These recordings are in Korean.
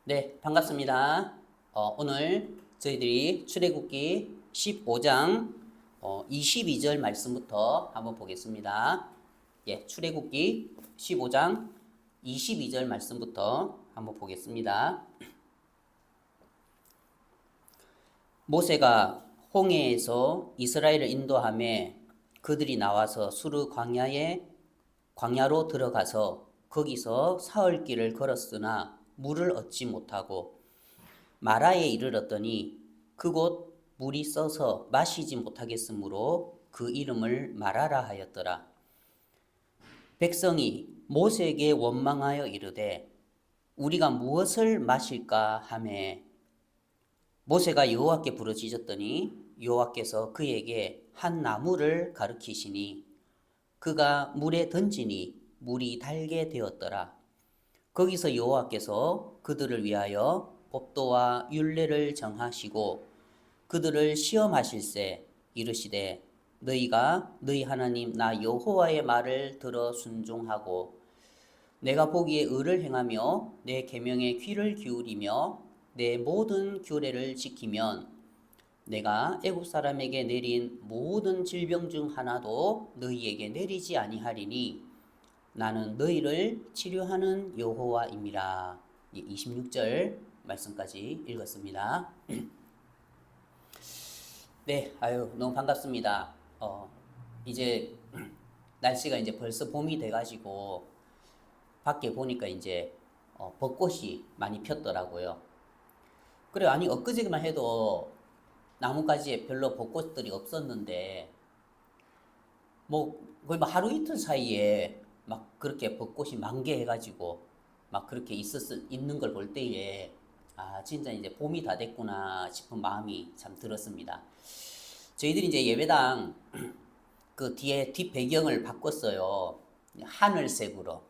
네, 반갑습니다. 오늘 저희들이 출애굽기 15장 22절 말씀부터 한번 보겠습니다. 예, 출애굽기 15장 22절 말씀부터 한번 보겠습니다. 모세가 홍해에서 이스라엘을 인도하며 그들이 나와서 수르 광야로 들어가서 거기서 사흘 길을 걸었으나 물을 얻지 못하고 마라에 이르렀더니 그곳 물이 써서 마시지 못하겠으므로 그 이름을 마라라 하였더라. 백성이 모세에게 원망하여 이르되 우리가 무엇을 마실까 하매 모세가 여호와께 부르짖었더니 여호와께서 그에게 한 나무를 가르치시니 그가 물에 던지니 물이 달게 되었더라. 거기서 여호와께서 그들을 위하여 법도와 율례를 정하시고 그들을 시험하실세 이르시되 너희가 너희 하나님 나 여호와의 말을 들어 순종하고 내가 보기에 의를 행하며 내 계명에 귀를 기울이며 내 모든 규례를 지키면 내가 애굽 사람에게 내린 모든 질병 중 하나도 너희에게 내리지 아니하리니 나는 너희를 치료하는 여호와임이라. 26절 말씀까지 읽었습니다. 네, 너무 반갑습니다. 이제 날씨가 이제 벌써 봄이 돼가지고 밖에 보니까 이제 벚꽃이 많이 폈더라고요. 그래, 아니 엊그제만 해도 나뭇가지에 별로 벚꽃들이 없었는데 뭐 거의 뭐 하루 이틀 사이에 막 그렇게 벚꽃이 만개해가지고 막 그렇게 있는 걸 볼 때에 아 진짜 이제 봄이 다 됐구나 싶은 마음이 참 들었습니다. 저희들이 이제 예배당 그 뒤에 뒷 배경을 바꿨어요. 하늘색으로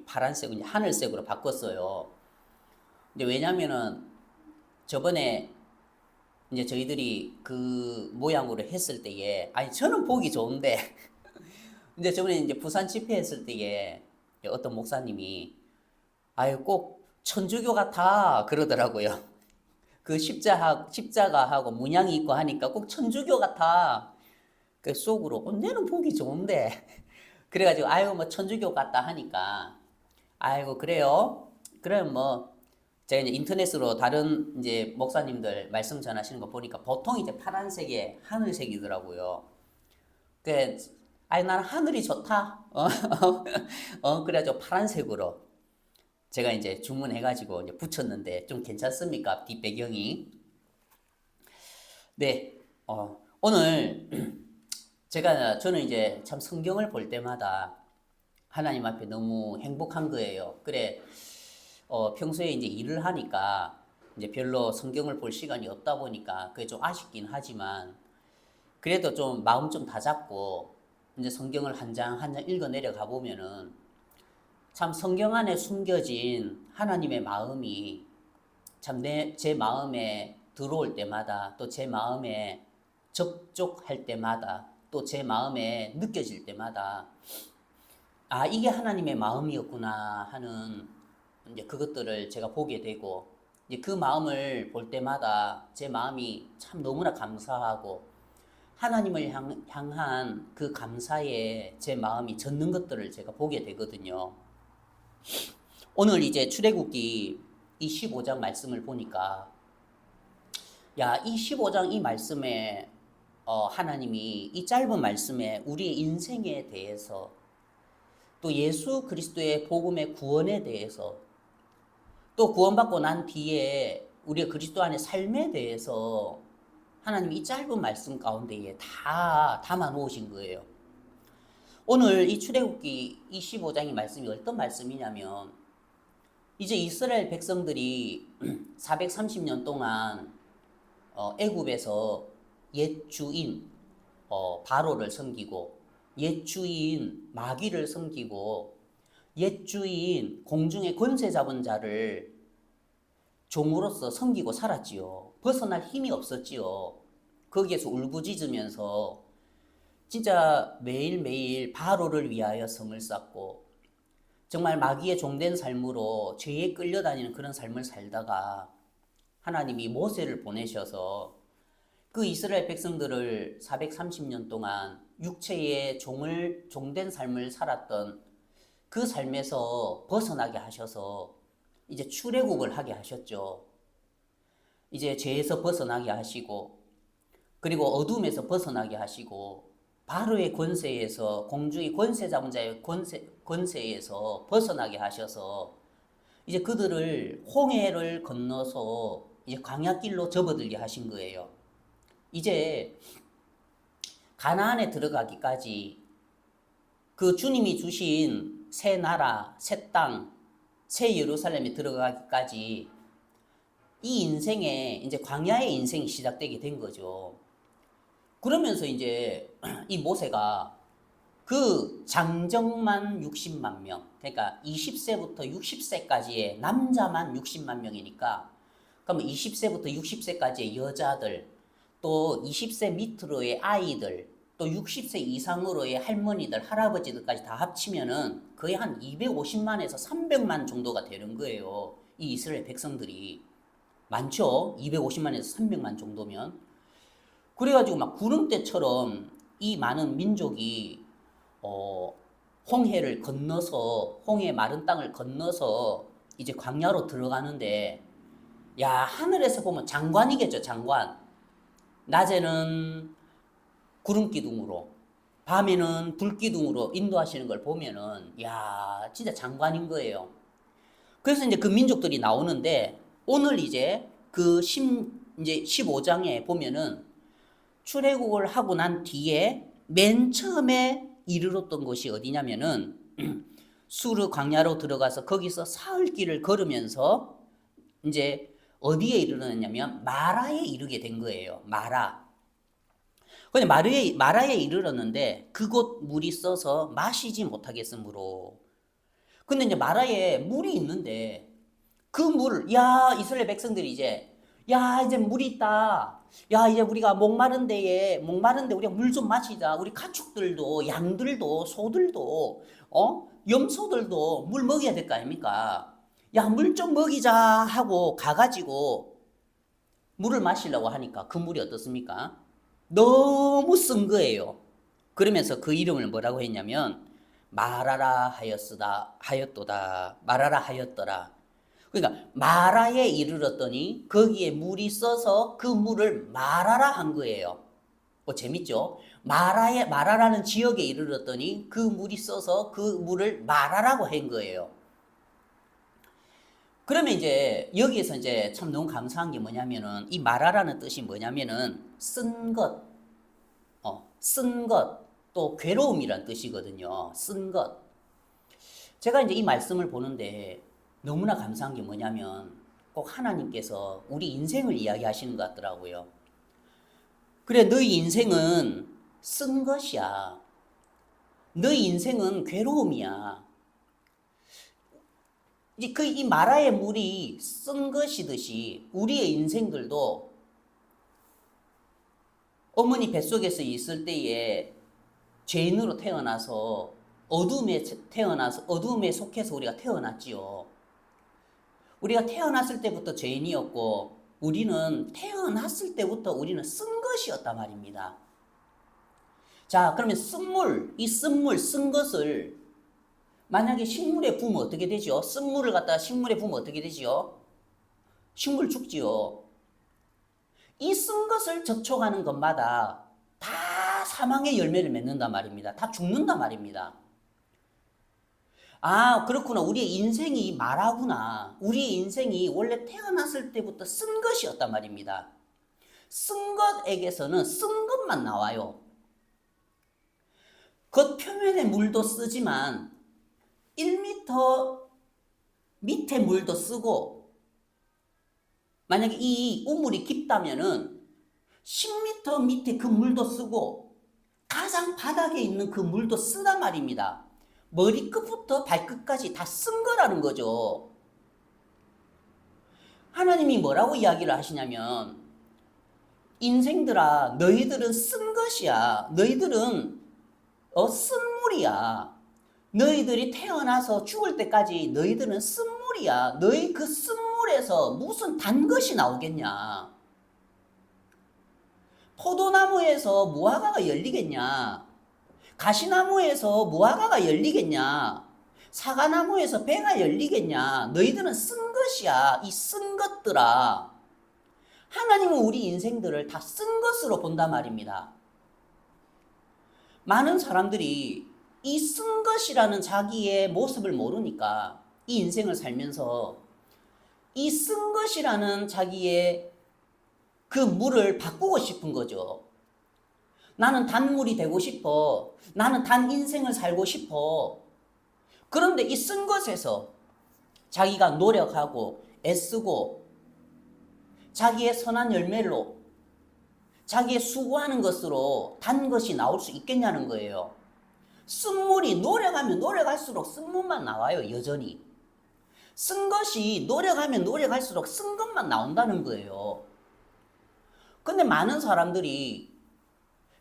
파란색 이제 하늘색으로 바꿨어요. 근데 왜냐면은 저번에 이제 저희들이 그 모양으로 했을 때에 아니 저는 보기 좋은데 근데 저번에 이제 부산 집회했을 때에 어떤 목사님이 아유 꼭 천주교 같아 그러더라고요. 그 십자가하고 문양이 있고 하니까 꼭 천주교 같아. 그 속으로 내는 보기 좋은데 그래가지고 아유 뭐 천주교 같다 하니까 아이고 그래요. 그럼 뭐 제가 이제 인터넷으로 다른 이제 목사님들 말씀 전하시는 거 보니까 보통 이제 파란색에 하늘색이더라고요. 그, 아니, 나는 하늘이 좋다. 그래가지고 파란색으로 제가 이제 주문해가지고 이제 붙였는데 좀 괜찮습니까? 뒷배경이. 네, 오늘 저는 이제 참 성경을 볼 때마다 하나님 앞에 너무 행복한 거예요. 그래, 평소에 이제 일을 하니까 이제 별로 성경을 볼 시간이 없다 보니까 그게 좀 아쉽긴 하지만 그래도 좀 마음 좀 다잡고 이제 성경을 한 장 한 장 읽어 내려가 보면은 참 성경 안에 숨겨진 하나님의 마음이 참 제 마음에 들어올 때마다 또 제 마음에 접촉할 때마다 또 제 마음에 느껴질 때마다 아 이게 하나님의 마음이었구나 하는 이제 그것들을 제가 보게 되고 이제 그 마음을 볼 때마다 제 마음이 참 너무나 감사하고 하나님을 향한 그 감사에 제 마음이 젖는 것들을 제가 보게 되거든요. 오늘 이제 출애굽기 이 15장 말씀을 보니까 야, 이 15장 이 말씀에 하나님이 이 짧은 말씀에 우리의 인생에 대해서 또 예수 그리스도의 복음의 구원에 대해서 또 구원받고 난 뒤에 우리의 그리스도 안의 삶에 대해서 하나님이 이 짧은 말씀 가운데에 다 담아 놓으신 거예요. 오늘 이 출애굽기 25장의 말씀이 어떤 말씀이냐면 이제 이스라엘 백성들이 430년 동안 애굽에서 옛 주인 바로를 섬기고 옛 주인 마귀를 섬기고 옛 주인 공중의 권세 잡은 자를 종으로서 섬기고 살았지요. 벗어날 힘이 없었지요. 거기에서 울부짖으면서 진짜 매일매일 바로를 위하여 성을 쌓고 정말 마귀의 종된 삶으로 죄에 끌려다니는 그런 삶을 살다가 하나님이 모세를 보내셔서 그 이스라엘 백성들을 430년 동안 육체의 종된 삶을 살았던 그 삶에서 벗어나게 하셔서 이제 출애굽을 하게 하셨죠. 이제 죄에서 벗어나게 하시고, 그리고 어둠에서 벗어나게 하시고, 바로의 권세에서, 공중의 권세 잡은 자의 권세에서 벗어나게 하셔서 이제 그들을 홍해를 건너서 이제 광야길로 접어들게 하신 거예요. 이제 가나안에 들어가기까지 그 주님이 주신 새 나라, 새 땅, 새 예루살렘에 들어가기까지 이 인생에 이제 광야의 인생이 시작되게 된 거죠. 그러면서 이제 이 모세가 그 장정만 60만 명, 그러니까 20세부터 60세까지의 남자만 60만 명이니까, 그러면 20세부터 60세까지의 여자들, 또 20세 밑으로의 아이들, 또 60세 이상으로의 할머니들, 할아버지들까지 다 합치면은 거의 한 250만에서 300만 정도가 되는 거예요. 이 이스라엘 백성들이. 많죠? 250만에서 300만 정도면. 그래가지고 막 구름대처럼 이 많은 민족이 홍해를 건너서, 홍해 마른 땅을 건너서 이제 광야로 들어가는데, 야, 하늘에서 보면 장관이겠죠, 장관. 낮에는 구름 기둥으로, 밤에는 불 기둥으로 인도하시는 걸 보면은, 야, 진짜 장관인 거예요. 그래서 이제 그 민족들이 나오는데, 오늘 이제 이제 15장에 보면은 출애굽을 하고 난 뒤에 맨 처음에 이르렀던 곳이 어디냐면은 수르 광야로 들어가서 거기서 사흘 길을 걸으면서 이제 어디에 이르렀냐면 마라에 이르게 된 거예요. 마라. 근데 마라에 이르렀는데 그곳 물이 써서 마시지 못하겠으므로. 근데 이제 마라에 물이 있는데 그 물, 야, 이스라엘 백성들이 이제, 야, 이제 물이 있다. 야, 이제 우리가 목마른데 우리가 물 좀 마시자. 우리 가축들도, 양들도, 소들도, 염소들도 물 먹여야 될 거 아닙니까? 야, 물 좀 먹이자 하고 가가지고 물을 마시려고 하니까 그 물이 어떻습니까? 너무 쓴 거예요. 그러면서 그 이름을 뭐라고 했냐면, 마라라 하였도다. 마라라 하였더라. 그러니까 마라에 이르렀더니 거기에 물이 써서 그 물을 마라라 한 거예요. 재밌죠? 마라라는 지역에 이르렀더니 그 물이 써서 그 물을 마라라고 한 거예요. 그러면 이제 여기에서 이제 참 너무 감사한 게 뭐냐면은 이 마라라는 뜻이 뭐냐면은 쓴 것, 또 괴로움이란 뜻이거든요. 쓴 것. 제가 이제 이 말씀을 보는데 너무나 감사한 게 뭐냐면 꼭 하나님께서 우리 인생을 이야기하시는 것 같더라고요. 그래, 너희 인생은 쓴 것이야. 너희 인생은 괴로움이야. 이제 이 마라의 물이 쓴 것이듯이 우리의 인생들도 어머니 뱃속에서 있을 때에 죄인으로 태어나서 어둠에 속해서 우리가 태어났지요. 우리가 태어났을 때부터 죄인이었고 우리는 태어났을 때부터 우리는 쓴 것이었단 말입니다. 자, 그러면 쓴 것을 만약에 식물에 부으면 어떻게 되죠? 쓴물을 갖다가 식물에 부으면 어떻게 되지요? 식물 죽지요. 이 쓴 것을 접촉하는 것마다 다 사망의 열매를 맺는단 말입니다. 다 죽는단 말입니다. 아, 그렇구나. 우리의 인생이 마라구나. 우리의 인생이 원래 태어났을 때부터 쓴 것이었단 말입니다. 쓴 것에게서는 쓴 것만 나와요. 겉표면의 물도 쓰지만 1m 밑에 물도 쓰고, 만약에 이 우물이 깊다면은 10m 밑에 그 물도 쓰고 가장 바닥에 있는 그 물도 쓰단 말입니다. 머리끝부터 발끝까지 다 쓴 거라는 거죠. 하나님이 뭐라고 이야기를 하시냐면, 인생들아, 너희들은 쓴 것이야. 너희들은 쓴 물이야. 너희들이 태어나서 죽을 때까지 너희들은 쓴물이야. 너희 그 쓴물에서 무슨 단 것이 나오겠냐? 포도나무에서 무화과가 열리겠냐? 가시나무에서 무화과가 열리겠냐? 사과나무에서 배가 열리겠냐? 너희들은 쓴 것이야. 이 쓴 것들아. 하나님은 우리 인생들을 다 쓴 것으로 본단 말입니다. 많은 사람들이 이 쓴 것이라는 자기의 모습을 모르니까 이 인생을 살면서 이 쓴 것이라는 자기의 그 물을 바꾸고 싶은 거죠. 나는 단물이 되고 싶어. 나는 단 인생을 살고 싶어. 그런데 이 쓴 것에서 자기가 노력하고 애쓰고 자기의 선한 열매로 자기의 수고하는 것으로 단 것이 나올 수 있겠냐는 거예요. 쓴물이 노력하면 노력할수록 쓴물만 나와요. 여전히. 쓴 것이 노력하면 노력할수록 쓴 것만 나온다는 거예요. 근데 많은 사람들이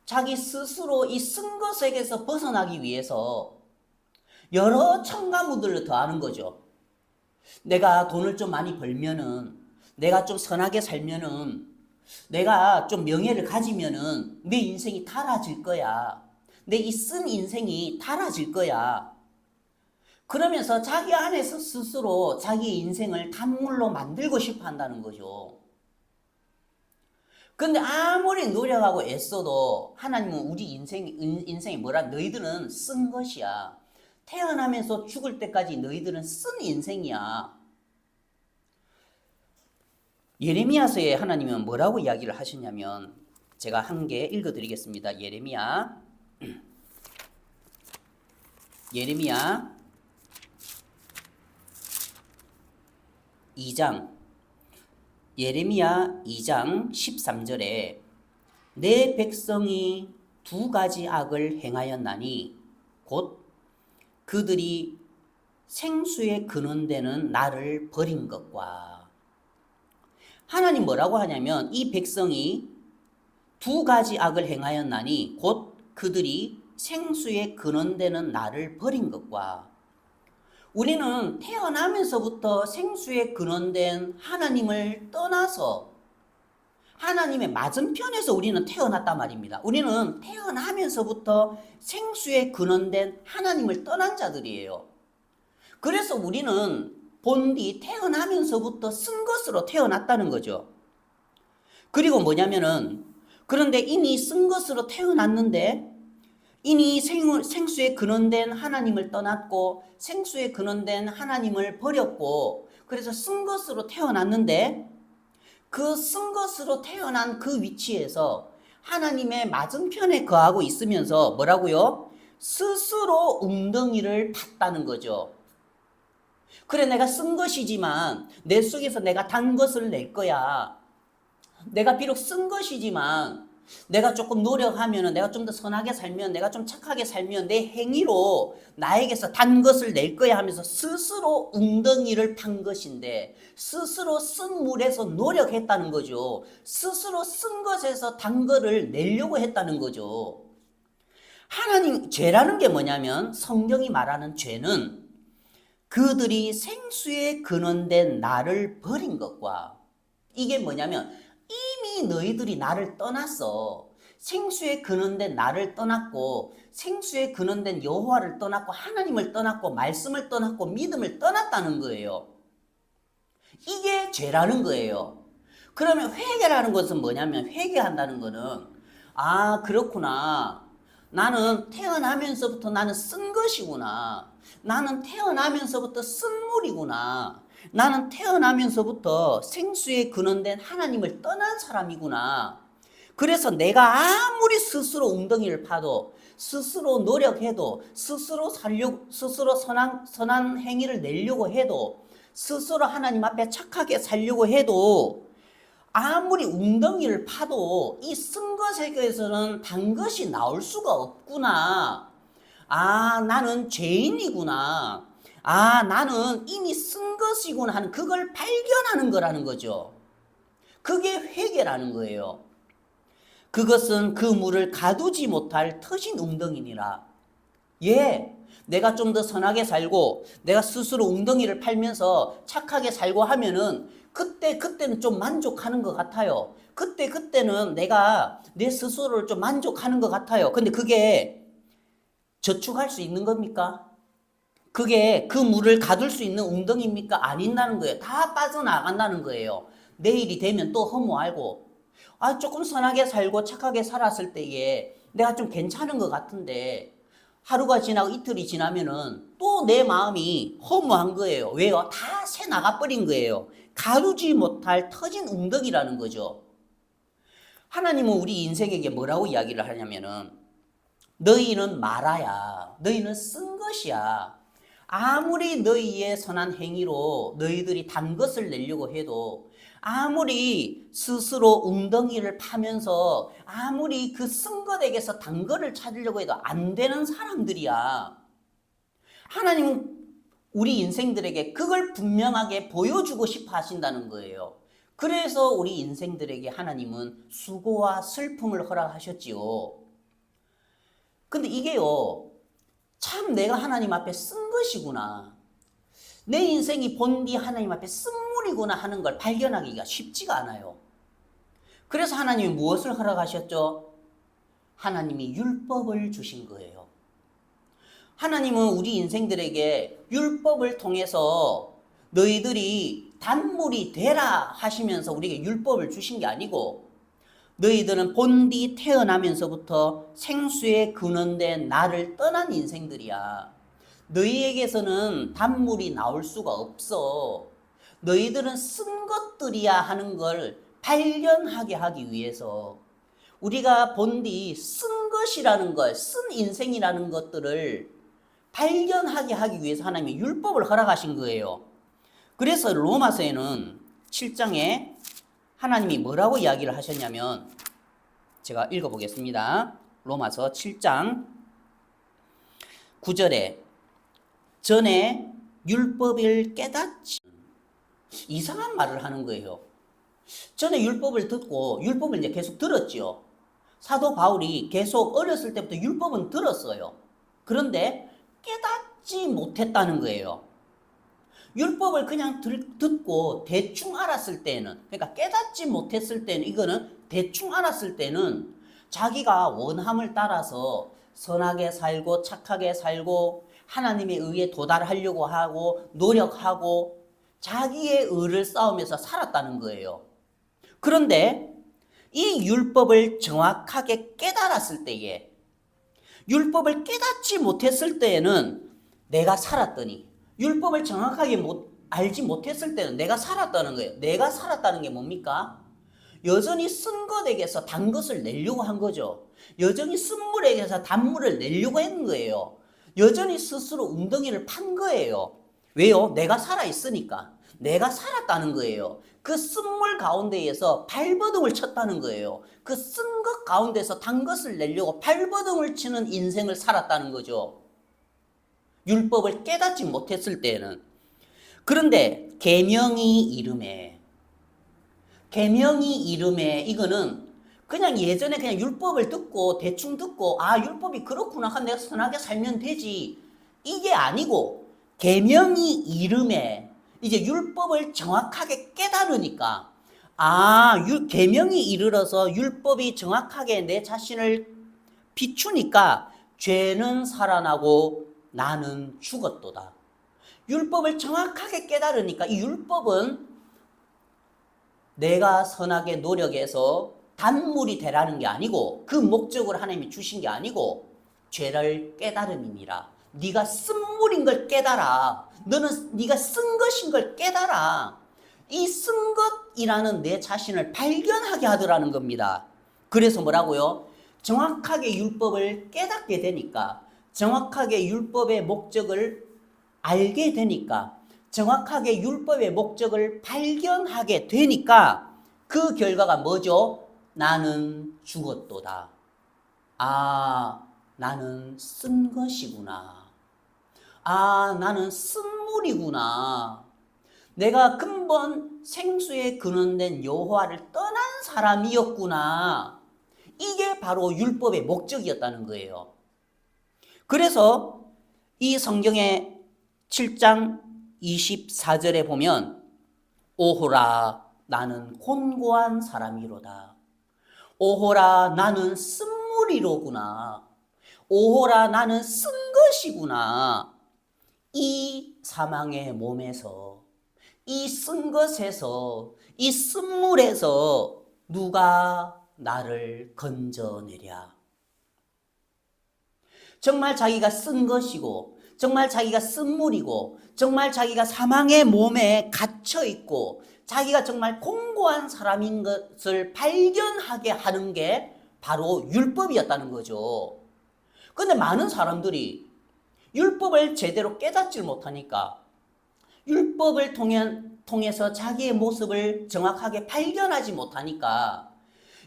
자기 스스로 이 쓴 것에게서 벗어나기 위해서 여러 첨가물들을 더하는 거죠. 내가 돈을 좀 많이 벌면은, 내가 좀 선하게 살면은, 내가 좀 명예를 가지면은 내 인생이 달아질 거야. 내 이 쓴 인생이 달아질 거야. 그러면서 자기 안에서 스스로 자기 인생을 단물로 만들고 싶어 한다는 거죠. 근데 아무리 노력하고 애써도 하나님은 우리 인생이 뭐라? 너희들은 쓴 것이야. 태어나면서 죽을 때까지 너희들은 쓴 인생이야. 예레미야서에 하나님은 뭐라고 이야기를 하셨냐면 제가 한 개 읽어드리겠습니다. 예레미야 2장 예레미야 2장 13절에 내 백성이 두 가지 악을 행하였나니 곧 그들이 생수의 근원되는 나를 버린 것과 하나님 뭐라고 하냐면 이 백성이 두 가지 악을 행하였나니 곧 그들이 생수의 근원되는 나를 버린 것과 우리는 태어나면서부터 생수의 근원된 하나님을 떠나서 하나님의 맞은편에서 우리는 태어났단 말입니다. 우리는 태어나면서부터 생수의 근원된 하나님을 떠난 자들이에요. 그래서 우리는 본디 태어나면서부터 쓴 것으로 태어났다는 거죠. 그리고 뭐냐면은 그런데 이미 쓴 것으로 태어났는데 이미 생수의 근원된 하나님을 떠났고 생수의 근원된 하나님을 버렸고 그래서 쓴 것으로 태어났는데 그 쓴 것으로 태어난 그 위치에서 하나님의 맞은편에 거하고 있으면서 뭐라고요? 스스로 웅덩이를 팠다는 거죠. 그래 내가 쓴 것이지만 내 속에서 내가 단 것을 낼 거야. 내가 비록 쓴 것이지만 내가 조금 노력하면 내가 좀 더 선하게 살면 내가 좀 착하게 살면 내 행위로 나에게서 단 것을 낼 거야 하면서 스스로 웅덩이를 판 것인데 스스로 쓴 물에서 노력했다는 거죠. 스스로 쓴 것에서 단 거를 내려고 했다는 거죠. 하나님 죄라는 게 뭐냐면 성경이 말하는 죄는 그들이 생수의 근원된 나를 버린 것과 이게 뭐냐면 이미 너희들이 나를 떠났어. 생수의 근원된 나를 떠났고 생수의 근원된 여호와를 떠났고 하나님을 떠났고 말씀을 떠났고 믿음을 떠났다는 거예요. 이게 죄라는 거예요. 그러면 회개라는 것은 뭐냐면 회개한다는 거는 아 그렇구나. 나는 태어나면서부터 나는 쓴 것이구나. 나는 태어나면서부터 쓴 물이구나. 나는 태어나면서부터 생수의 근원된 하나님을 떠난 사람이구나. 그래서 내가 아무리 스스로 웅덩이를 파도 스스로 노력해도 스스로 살려고 스스로 선한 행위를 내려고 해도 스스로 하나님 앞에 착하게 살려고 해도 아무리 웅덩이를 파도 이 쓴 것에게서는 단 것이 나올 수가 없구나. 아, 나는 죄인이구나. 아, 나는 이미 쓴 것이구나 하는 그걸 발견하는 거라는 거죠. 그게 회개라는 거예요. 그것은 그 물을 가두지 못할 터진 웅덩이니라. 예, 내가 좀 더 선하게 살고 내가 스스로 웅덩이를 팔면서 착하게 살고 하면은 그때는 좀 만족하는 것 같아요. 그때는 내가 내 스스로를 좀 만족하는 것 같아요. 근데 그게 저축할 수 있는 겁니까? 그게 그 물을 가둘 수 있는 웅덩이입니까? 아닌다는 거예요. 다 빠져나간다는 거예요. 내일이 되면 또 허무하고, 조금 선하게 살고 착하게 살았을 때에 내가 좀 괜찮은 것 같은데, 하루가 지나고 이틀이 지나면은 또 내 마음이 허무한 거예요. 왜요? 다 새 나가버린 거예요. 가두지 못할 터진 웅덩이라는 거죠. 하나님은 우리 인생에게 뭐라고 이야기를 하냐면은, 너희는 말아야, 너희는 쓴 것이야. 아무리 너희의 선한 행위로 너희들이 단 것을 내려고 해도, 아무리 스스로 웅덩이를 파면서 아무리 그 쓴 것에게서 단 것을 찾으려고 해도 안 되는 사람들이야. 하나님은 우리 인생들에게 그걸 분명하게 보여주고 싶어 하신다는 거예요. 그래서 우리 인생들에게 하나님은 수고와 슬픔을 허락하셨지요. 근데 이게요, 참 내가 하나님 앞에 쓴 것이구나. 내 인생이 본디 하나님 앞에 쓴물이구나 하는 걸 발견하기가 쉽지가 않아요. 그래서 하나님이 무엇을 허락하셨죠? 하나님이 율법을 주신 거예요. 하나님은 우리 인생들에게 율법을 통해서 너희들이 단물이 되라 하시면서 우리에게 율법을 주신 게 아니고, 너희들은 본디 태어나면서부터 생수에 근원된 나를 떠난 인생들이야. 너희에게서는 단물이 나올 수가 없어. 너희들은 쓴 것들이야 하는 걸 발견하게 하기 위해서 우리가 본디 쓴 것이라는 걸, 쓴 인생이라는 것들을 발견하게 하기 위해서 하나님이 율법을 허락하신 거예요. 그래서 로마서에는 7장에 하나님이 뭐라고 이야기를 하셨냐면, 제가 읽어보겠습니다. 로마서 7장 9절에 전에 율법을 깨닫지, 이상한 말을 하는 거예요. 전에 율법을 듣고 율법을 이제 계속 들었죠. 사도 바울이 계속 어렸을 때부터 율법은 들었어요. 그런데 깨닫지 못했다는 거예요. 율법을 그냥 듣고 대충 알았을 때는, 그러니까 깨닫지 못했을 때는, 이거는 대충 알았을 때는 자기가 원함을 따라서 선하게 살고 착하게 살고 하나님의 의에 도달하려고 하고 노력하고 자기의 의를 쌓으면서 살았다는 거예요. 그런데 이 율법을 정확하게 깨달았을 때에, 율법을 깨닫지 못했을 때에는 내가 살았더니, 율법을 정확하게 알지 못했을 때는 내가 살았다는 거예요. 내가 살았다는 게 뭡니까? 여전히 쓴 것에게서 단 것을 내려고 한 거죠. 여전히 쓴 물에게서 단물을 내려고 했는 거예요. 여전히 스스로 웅덩이를 판 거예요. 왜요? 내가 살아있으니까. 내가 살았다는 거예요. 그 쓴물 가운데에서 발버둥을 쳤다는 거예요. 그 쓴 것 가운데서 단 것을 내려고 발버둥을 치는 인생을 살았다는 거죠. 율법을 깨닫지 못했을 때는. 그런데 계명이 이름에 이거는 그냥 예전에 그냥 율법을 듣고 대충 듣고 율법이 그렇구나, 내가 선하게 살면 되지, 이게 아니고 계명이 이름에 이제 율법을 정확하게 깨달으니까, 계명이 이르러서 율법이 정확하게 내 자신을 비추니까 죄는 살아나고 나는 죽었도다. 율법을 정확하게 깨달으니까, 이 율법은 내가 선하게 노력해서 단물이 되라는 게 아니고, 그 목적으로 하나님이 주신 게 아니고 죄를 깨달음이니라. 네가 쓴물인 걸 깨달아. 너는 네가 쓴 것인 걸 깨달아. 이 쓴 것이라는 내 자신을 발견하게 하더라는 겁니다. 그래서 뭐라고요? 정확하게 율법을 깨닫게 되니까, 정확하게 율법의 목적을 알게 되니까, 정확하게 율법의 목적을 발견하게 되니까 그 결과가 뭐죠? 나는 죽었도다. 나는 쓴 것이구나. 나는 쓴물이구나. 내가 근본 생수에 근원된 여호와를 떠난 사람이었구나. 이게 바로 율법의 목적이었다는 거예요. 그래서 이 성경의 7장 24절에 보면 오호라 나는 곤고한 사람이로다. 오호라 나는 쓴물이로구나. 오호라 나는 쓴 것이구나. 이 사망의 몸에서, 이 쓴 것에서, 이 쓴물에서 누가 나를 건져내랴. 정말 자기가 쓴 것이고, 정말 자기가 쓴물이고, 정말 자기가 사망의 몸에 갇혀있고, 자기가 정말 공고한 사람인 것을 발견하게 하는 게 바로 율법이었다는 거죠. 근데 많은 사람들이 율법을 제대로 깨닫지 못하니까, 율법을 통해서 자기의 모습을 정확하게 발견하지 못하니까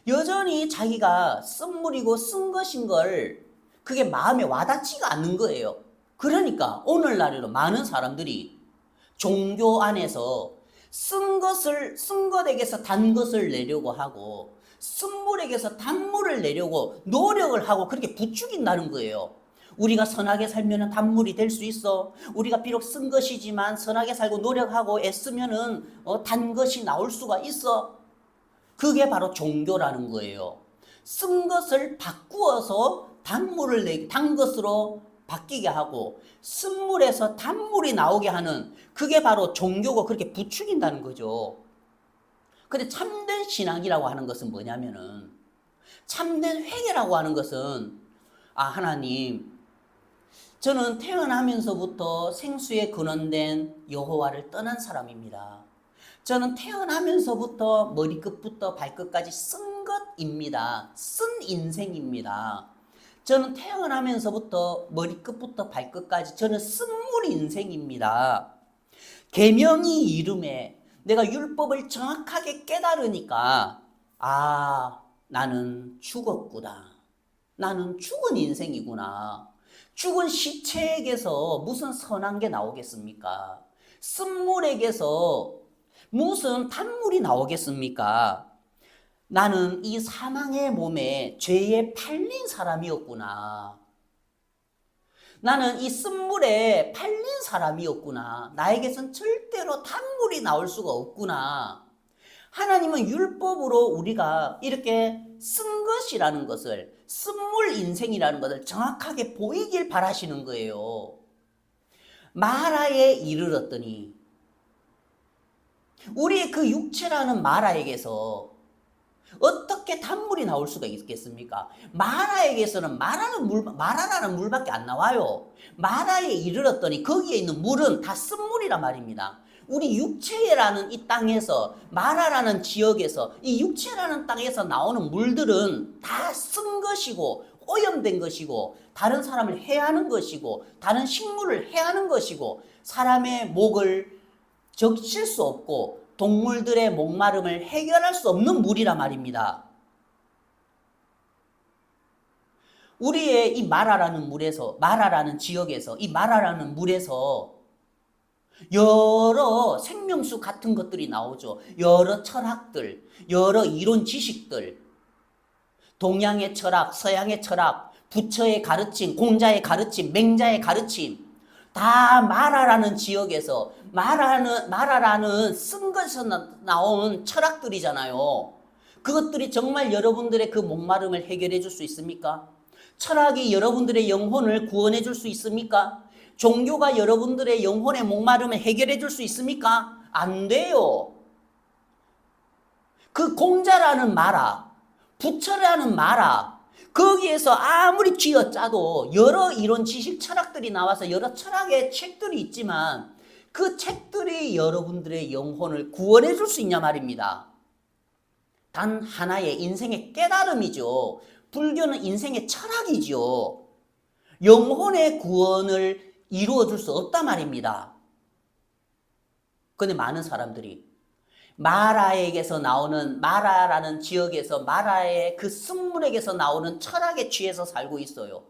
여전히 자기가 쓴물이고 쓴 것인 걸 그게 마음에 와닿지가 않는 거예요. 그러니까 오늘날에도 많은 사람들이 종교 안에서 쓴 것에게서 단 것을 내려고 하고 쓴물에게서 단물을 내려고 노력을 하고 그렇게 부추긴다는 거예요. 우리가 선하게 살면 단물이 될 수 있어. 우리가 비록 쓴 것이지만 선하게 살고 노력하고 애쓰면 단 것이 나올 수가 있어. 그게 바로 종교라는 거예요. 쓴 것을 바꾸어서 단 것으로 바뀌게 하고 쓴물에서 단물이 나오게 하는 그게 바로 종교고 그렇게 부추긴다는 거죠. 근데 참된 신앙이라고 하는 것은 뭐냐면은 참된 회개라고 하는 것은 하나님 저는 태어나면서부터 생수에 근원된 여호와를 떠난 사람입니다. 저는 태어나면서부터 머리끝부터 발끝까지 쓴 것입니다. 쓴 인생입니다. 저는 태어나면서부터 머리끝부터 발끝까지 저는 쓴물 인생입니다. 계명이 이름에 내가 율법을 정확하게 깨달으니까 나는 죽었구나. 나는 죽은 인생이구나. 죽은 시체에게서 무슨 선한 게 나오겠습니까? 쓴물에게서 무슨 단물이 나오겠습니까? 나는 이 사망의 몸에 죄에 팔린 사람이었구나. 나는 이 쓴물에 팔린 사람이었구나. 나에게선 절대로 단물이 나올 수가 없구나. 하나님은 율법으로 우리가 이렇게 쓴 것이라는 것을, 쓴물 인생이라는 것을 정확하게 보이길 바라시는 거예요. 마라에 이르렀더니 우리의 그 육체라는 마라에게서 어떻게 단물이 나올 수가 있겠습니까? 마라에게서는 마라라는 물밖에 안 나와요. 마라에 이르렀더니 거기에 있는 물은 다 쓴물이란 말입니다. 우리 육체라는 이 땅에서, 마라라는 지역에서, 이 육체라는 땅에서 나오는 물들은 다 쓴 것이고 오염된 것이고 다른 사람을 해하는 것이고 다른 식물을 해하는 것이고 사람의 목을 적실 수 없고 동물들의 목마름을 해결할 수 없는 물이란 말입니다. 우리의 이 마라라는 지역에서, 이 마라라는 물에서 여러 생명수 같은 것들이 나오죠. 여러 철학들, 여러 이론 지식들, 동양의 철학, 서양의 철학, 부처의 가르침, 공자의 가르침, 맹자의 가르침, 다 마라라는 지역에서 마라라는 쓴 것에서 나온 철학들이잖아요. 그것들이 정말 여러분들의 그 목마름을 해결해 줄 수 있습니까? 철학이 여러분들의 영혼을 구원해 줄 수 있습니까? 종교가 여러분들의 영혼의 목마름을 해결해 줄 수 있습니까? 안 돼요. 그 공자라는 마라, 부처라는 마라, 거기에서 아무리 쥐어짜도 여러 이론 지식 철학들이 나와서 여러 철학의 책들이 있지만 그 책들이 여러분들의 영혼을 구원해 줄 수 있냐 말입니다. 단 하나의 인생의 깨달음이죠. 불교는 인생의 철학이죠. 영혼의 구원을 이루어 줄 수 없단 말입니다. 그런데 많은 사람들이 마라에게서 나오는, 마라라는 지역에서 마라의 그 쓴물에게서 나오는 철학에 취해서 살고 있어요.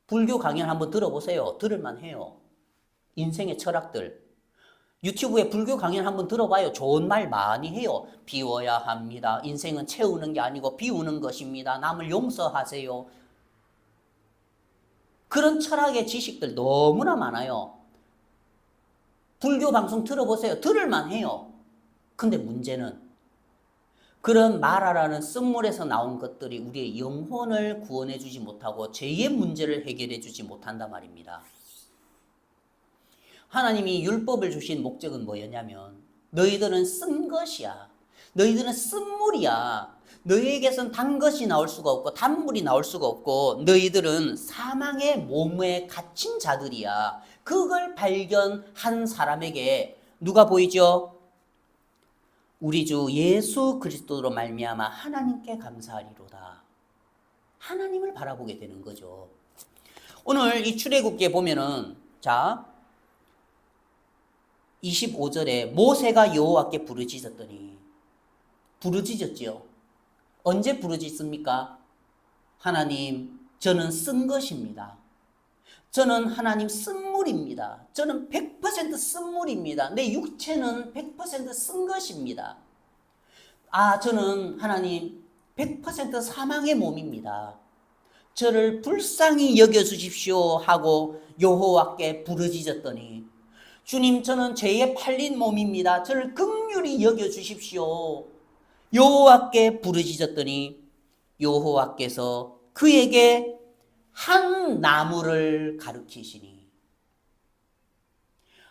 불교 강연 한번 들어보세요. 들을만 해요. 인생의 철학들. 유튜브에 불교 강연 한번 들어봐요. 좋은 말 많이 해요. 비워야 합니다. 인생은 채우는 게 아니고 비우는 것입니다. 남을 용서하세요. 그런 철학의 지식들 너무나 많아요. 불교 방송 들어보세요. 들을만 해요. 근데 문제는 그런 마라라는 쓴물에서 나온 것들이 우리의 영혼을 구원해 주지 못하고 죄의 문제를 해결해 주지 못한단 말입니다. 하나님이 율법을 주신 목적은 뭐였냐면 너희들은 쓴 것이야. 너희들은 쓴물이야. 너희에게선 단 것이 나올 수가 없고 단물이 나올 수가 없고 너희들은 사망의 몸에 갇힌 자들이야. 그걸 발견한 사람에게 누가 보이죠? 우리 주 예수 그리스도로 말미암아 하나님께 감사하리로다. 하나님을 바라보게 되는 거죠. 오늘 이 출애굽기에 보면은 자 25절에 모세가 여호와께 부르짖었더니 부르짖었지요. 언제 부르짖습니까? 하나님, 저는 쓴 것입니다. 저는 하나님 쓴물입니다. 저는 100% 쓴물입니다. 내 육체는 100% 쓴 것입니다. 저는 하나님 100% 사망의 몸입니다. 저를 불쌍히 여겨주십시오 하고 여호와께 부르짖었더니 주님, 저는 죄에 팔린 몸입니다. 저를 긍휼히 여겨주십시오. 여호와께 부르짖었더니 여호와께서 그에게 한 나무를 가르치시니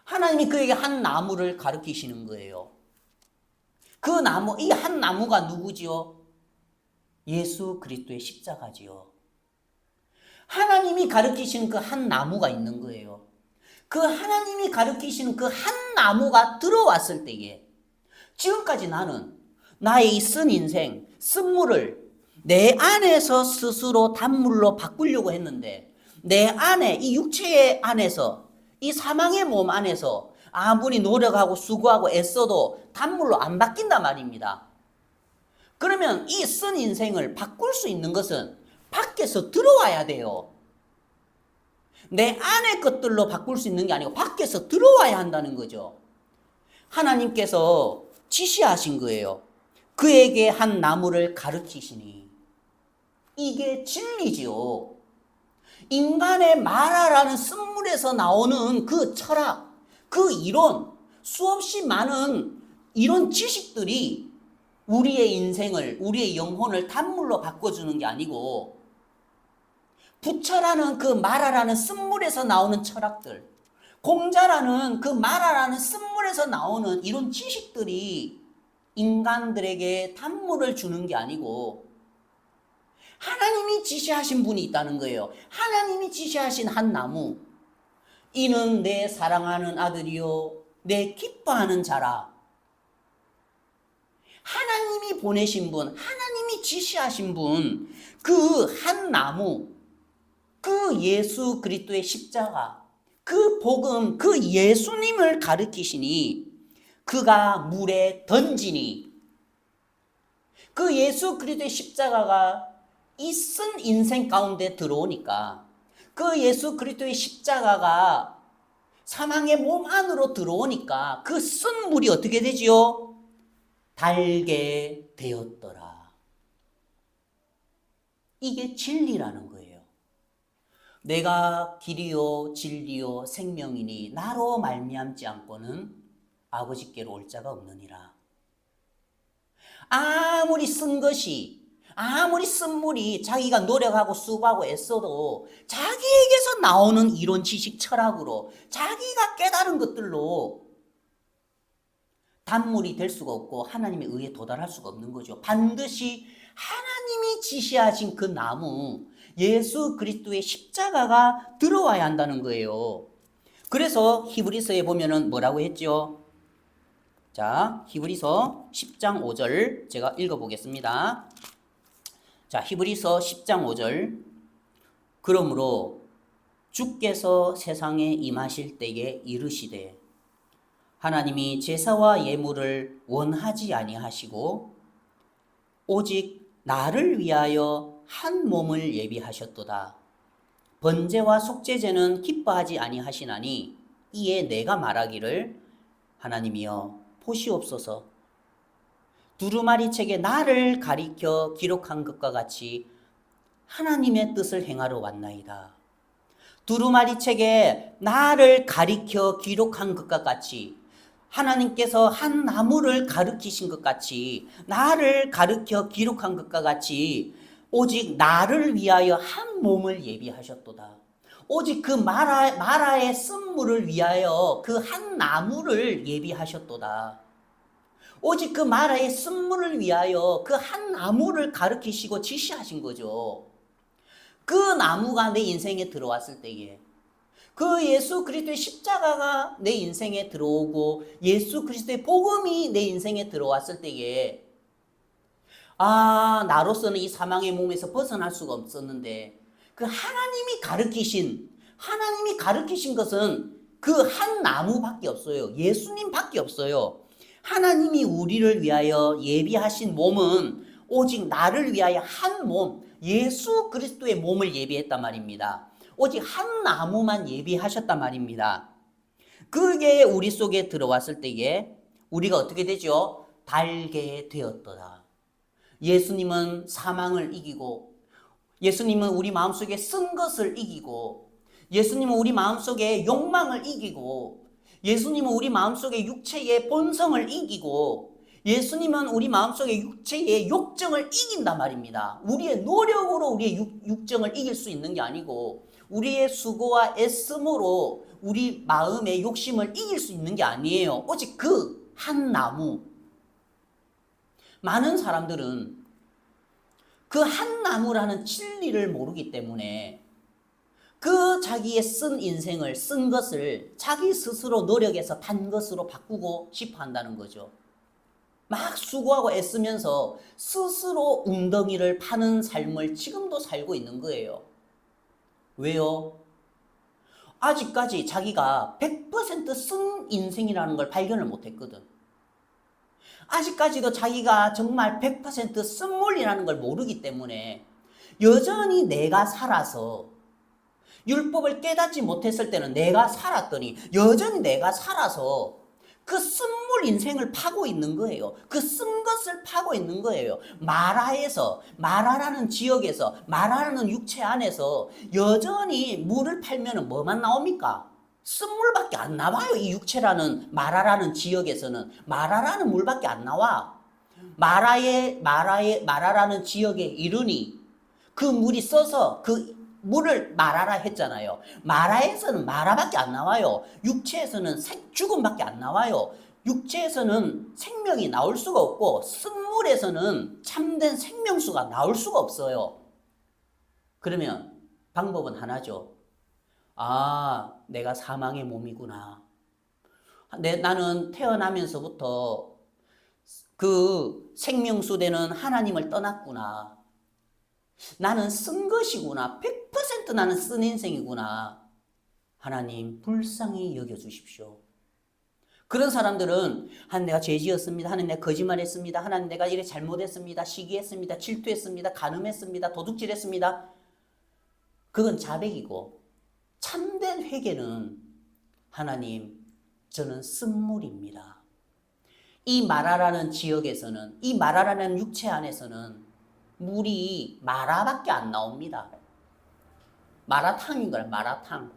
하나님이 그에게 한 나무를 가르치시는 거예요. 그 나무, 이 한 나무가 누구지요? 예수 그리스도의 십자가지요. 하나님이 가르치시는 그 한 나무가 있는 거예요. 그 하나님이 가르치시는 그 한 나무가 들어왔을 때에 지금까지 나는 나의 이 쓴 인생, 쓴물을 내 안에서 스스로 단물로 바꾸려고 했는데 내 안에 이 육체의 안에서 이 사망의 몸 안에서 아무리 노력하고 수고하고 애써도 단물로 안 바뀐단 말입니다. 그러면 이 쓴 인생을 바꿀 수 있는 것은 밖에서 들어와야 돼요. 내 안의 것들로 바꿀 수 있는 게 아니고 밖에서 들어와야 한다는 거죠. 하나님께서 지시하신 거예요. 그에게 한 나무를 가르치시니 이게 진리지요. 인간의 마라라는 쓴물에서 나오는 그 철학, 그 이론, 수없이 많은 이런 지식들이 우리의 인생을, 우리의 영혼을 단물로 바꿔주는 게 아니고 부처라는 그 마라라는 쓴물에서 나오는 철학들, 공자라는 그 마라라는 쓴물에서 나오는 이런 지식들이 인간들에게 단물을 주는 게 아니고 하나님이 지시하신 분이 있다는 거예요. 하나님이 지시하신 한 나무. 이는 내 사랑하는 아들이요 내 기뻐하는 자라. 하나님이 보내신 분, 하나님이 지시하신 분, 그 한 나무, 그 예수 그리스도의 십자가, 그 복음, 그 예수님을 가르치시니 그가 물에 던지니 그 예수 그리스도의 십자가가 이 쓴 인생 가운데 들어오니까 그 예수 그리스도의 십자가가 사망의 몸 안으로 들어오니까 그 쓴 물이 어떻게 되지요? 달게 되었더라. 이게 진리라는 거예요. 내가 길이요 진리요 생명이니 나로 말미암지 않고는 아버지께로 올 자가 없느니라. 아무리 쓴 것이, 아무리 쓴 물이 자기가 노력하고 수고하고 애써도 자기에게서 나오는 이론 지식 철학으로 자기가 깨달은 것들로 단물이 될 수가 없고 하나님의 의에 도달할 수가 없는 거죠. 반드시 하나님이 지시하신 그 나무, 예수 그리스도의 십자가가 들어와야 한다는 거예요. 그래서 히브리서에 보면은 뭐라고 했죠? 자, 히브리서 10장 5절 제가 읽어보겠습니다. 자, 히브리서 10장 5절. 그러므로 주께서 세상에 임하실 때에 이르시되 하나님이 제사와 예물을 원하지 아니하시고 오직 나를 위하여 한 몸을 예비하셨도다. 번제와 속죄제는 기뻐하지 아니하시나니 이에 내가 말하기를 하나님이여 보시옵소서. 두루마리 책에 나를 가리켜 기록한 것과 같이 하나님의 뜻을 행하러 왔나이다. 두루마리 책에 나를 가리켜 기록한 것과 같이 하나님께서 한 나무를 가리키신 것 같이 나를 가리켜 기록한 것과 같이 오직 나를 위하여 한 몸을 예비하셨도다. 오직 그 마라의 쓴물을 위하여 그 한 나무를 예비하셨도다. 오직 그 마라의 쓴물을 위하여 그 한 나무를 가리키시고 지시하신 거죠. 그 나무가 내 인생에 들어왔을 때에 그 예수 그리스도의 십자가가 내 인생에 들어오고 예수 그리스도의 복음이 내 인생에 들어왔을 때에 나로서는 이 사망의 몸에서 벗어날 수가 없었는데 그 하나님이 가르치신 것은 그 한 나무밖에 없어요. 예수님밖에 없어요. 하나님이 우리를 위하여 예비하신 몸은 오직 나를 위하여 한 몸, 예수 그리스도의 몸을 예비했단 말입니다. 오직 한 나무만 예비하셨단 말입니다. 그게 우리 속에 들어왔을 때에 우리가 어떻게 되죠? 달게 되었더라. 예수님은 사망을 이기고, 예수님은 우리 마음속에 쓴 것을 이기고, 예수님은 우리 마음속에 욕망을 이기고, 예수님은 우리 마음속에 육체의 본성을 이기고, 예수님은 우리 마음속에 육체의 욕정을 이긴단 말입니다. 우리의 노력으로 우리의 육정을 이길 수 있는 게 아니고 우리의 수고와 애씀으로 우리 마음의 욕심을 이길 수 있는 게 아니에요. 오직 그 한 나무. 많은 사람들은 그 한 나무라는 진리를 모르기 때문에 그 자기의 쓴 것을 자기 스스로 노력해서 단 것으로 바꾸고 싶어 한다는 거죠. 막 수고하고 애쓰면서 스스로 웅덩이를 파는 삶을 지금도 살고 있는 거예요. 왜요? 아직까지 자기가 100% 쓴 인생이라는 걸 발견을 못했거든. 아직까지도 자기가 정말 100% 쓴물이라는 걸 모르기 때문에 여전히 내가 살아서 율법을 깨닫지 못했을 때는 내가 살았더니 여전히 내가 살아서 그 쓴물 인생을 파고 있는 거예요. 그 쓴 것을 파고 있는 거예요. 마라라는 지역에서, 마라라는 육체 안에서 여전히 물을 팔면 뭐만 나옵니까? 쓴물밖에 안 나와요. 이 육체라는 마라라는 지역에서는 마라라는 물밖에 안 나와. 마라라는 지역에 이르니 그 물이 써서 그 물을 마라라 했잖아요. 마라에서는 마라밖에 안 나와요. 육체에서는 죽음밖에 안 나와요. 육체에서는 생명이 나올 수가 없고 쓴물에서는 참된 생명수가 나올 수가 없어요. 그러면 방법은 하나죠. 내가 사망의 몸이구나. 나는 태어나면서부터 그 생명수 되는 하나님을 떠났구나. 나는 쓴 것이구나. 100% 나는 쓴 인생이구나. 하나님 불쌍히 여겨주십시오. 그런 사람들은 하나님 내가 죄 지었습니다. 하나님 내가 거짓말했습니다. 하나님 내가 이래 잘못했습니다. 시기했습니다. 질투했습니다. 간음했습니다. 도둑질했습니다. 그건 자백이고 참된 회개는 하나님 저는 쓴물입니다. 이 마라라는 지역에서는 이 마라라는 육체 안에서는 물이 마라밖에 안 나옵니다. 마라탕인 거야, 마라탕.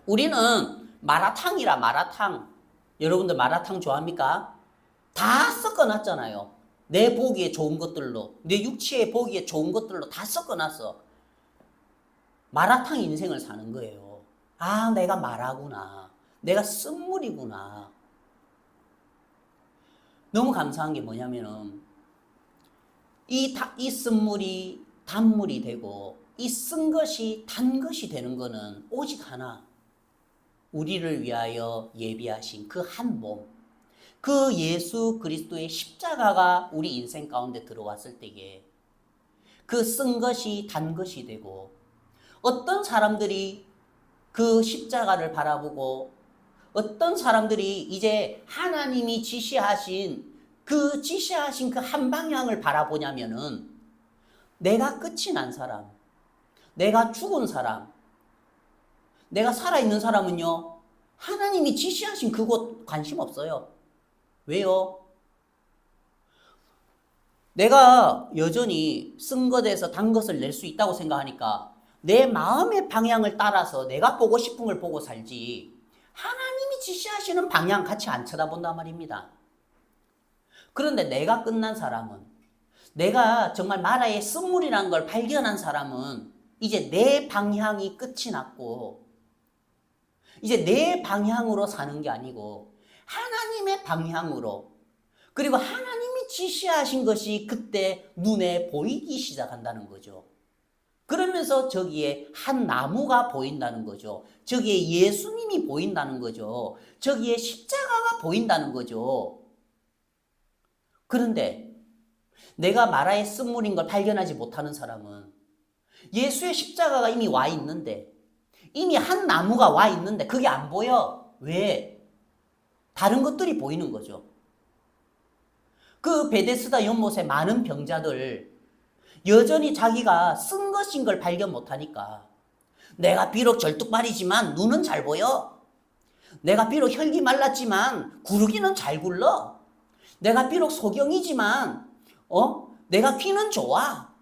우리는 마라탕이라 마라탕. 여러분들 마라탕 좋아합니까? 다 섞어놨잖아요. 내 보기에 좋은 것들로, 내 육체에 보기에 좋은 것들로 다 섞어놨어. 마라탕 인생을 사는 거예요. 내가 마라구나. 내가 쓴물이구나. 너무 감사한 게 뭐냐면은 이 쓴물이 단물이 되고 이 쓴 것이 단 것이 되는 거는 오직 하나. 우리를 위하여 예비하신 그 한 몸. 그 예수 그리스도의 십자가가 우리 인생 가운데 들어왔을 때에 그 쓴 것이 단 것이 되고 어떤 사람들이 그 십자가를 바라보고 어떤 사람들이 이제 하나님이 지시하신 그 한 방향을 바라보냐면은 내가 끝이 난 사람, 내가 죽은 사람, 내가 살아있는 사람은요 하나님이 지시하신 그곳 관심 없어요. 왜요? 내가 여전히 쓴 것에서 단 것을 낼 수 있다고 생각하니까 내 마음의 방향을 따라서 내가 보고 싶은 걸 보고 살지 하나님이 지시하시는 방향 같이 안 쳐다본단 말입니다. 그런데 내가 끝난 사람은, 내가 정말 마라의 쓴물이라는 걸 발견한 사람은 이제 내 방향이 끝이 났고 이제 내 방향으로 사는 게 아니고 하나님의 방향으로, 그리고 하나님이 지시하신 것이 그때 눈에 보이기 시작한다는 거죠. 그러면서 저기에 한 나무가 보인다는 거죠. 저기에 예수님이 보인다는 거죠. 저기에 십자가가 보인다는 거죠. 그런데 내가 마라의 쓴물인 걸 발견하지 못하는 사람은 예수의 십자가가 이미 와 있는데, 이미 한 나무가 와 있는데 그게 안 보여. 왜? 다른 것들이 보이는 거죠. 그 베데스다 연못에 많은 병자들 여전히 자기가 쓴 것인 걸 발견 못하니까, 내가 비록 절뚝발이지만 눈은 잘 보여. 내가 비록 혈기 말랐지만 구르기는 잘 굴러. 내가 비록 소경이지만 내가 귀는 좋아.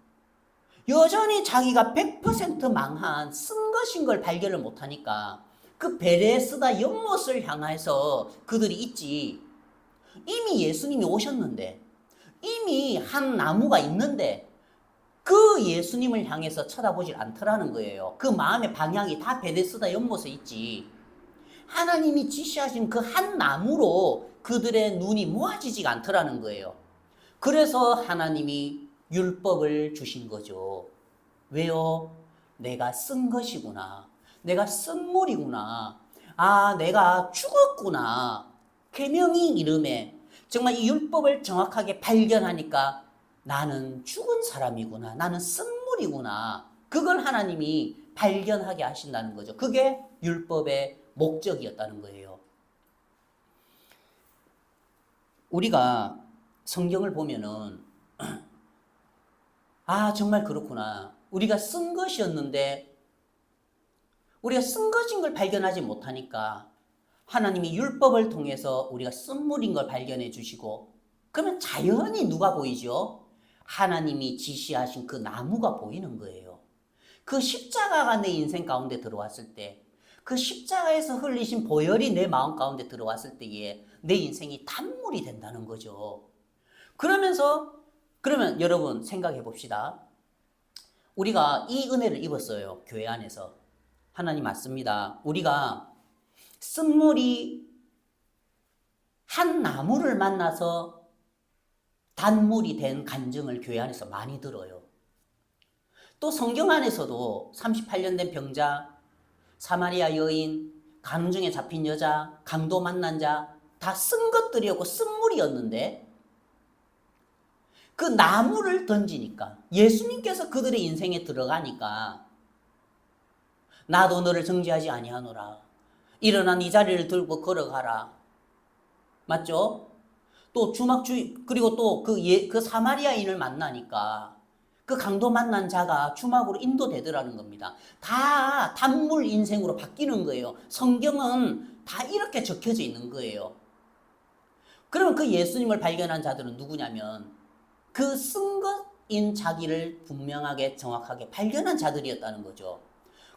여전히 자기가 100% 망한 쓴 것인 걸 발견을 못하니까 그 베데스다 연못을 향해서 그들이 있지, 이미 예수님이 오셨는데, 이미 한 나무가 있는데 그 예수님을 향해서 쳐다보질 않더라는 거예요. 그 마음의 방향이 다 베데스다 연못에 있지, 하나님이 지시하신 그 한 나무로 그들의 눈이 모아지지가 않더라는 거예요. 그래서 하나님이 율법을 주신 거죠. 왜요? 내가 쓴 것이구나. 내가 쓴물이구나. 아, 내가 죽었구나. 계명이 이름에 정말 이 율법을 정확하게 발견하니까 나는 죽은 사람이구나. 나는 쓴물이구나. 그걸 하나님이 발견하게 하신다는 거죠. 그게 율법의 목적이었다는 거예요. 우리가 성경을 보면은 아, 정말 그렇구나. 우리가 쓴 것이었는데 우리가 쓴 것인 걸 발견하지 못하니까 하나님이 율법을 통해서 우리가 쓴물인 걸 발견해 주시고, 그러면 자연히 누가 보이죠? 하나님이 지시하신 그 나무가 보이는 거예요. 그 십자가가 내 인생 가운데 들어왔을 때, 그 십자가에서 흘리신 보혈이 내 마음 가운데 들어왔을 때에 내 인생이 단물이 된다는 거죠. 그러면 여러분 생각해 봅시다. 우리가 이 은혜를 입었어요. 교회 안에서. 하나님 맞습니다. 우리가 쓴물이 한 나무를 만나서 단물이 된 간증을 교회 안에서 많이 들어요. 또 성경 안에서도 38년 된 병자, 사마리아 여인, 간음 중에 잡힌 여자, 강도 만난 자, 다 쓴 것들이었고 쓴물이었는데 그 나무를 던지니까, 예수님께서 그들의 인생에 들어가니까 나도 너를 정죄하지 아니하노라. 일어나 네 자리를 들고 걸어가라. 맞죠? 또 그리고 또 그 사마리아인을 만나니까 그 강도 만난 자가 주막으로 인도되더라는 겁니다. 다 단물 인생으로 바뀌는 거예요. 성경은 다 이렇게 적혀져 있는 거예요. 그러면 그 예수님을 발견한 자들은 누구냐면 그 쓴 것인 자기를 분명하게 정확하게 발견한 자들이었다는 거죠.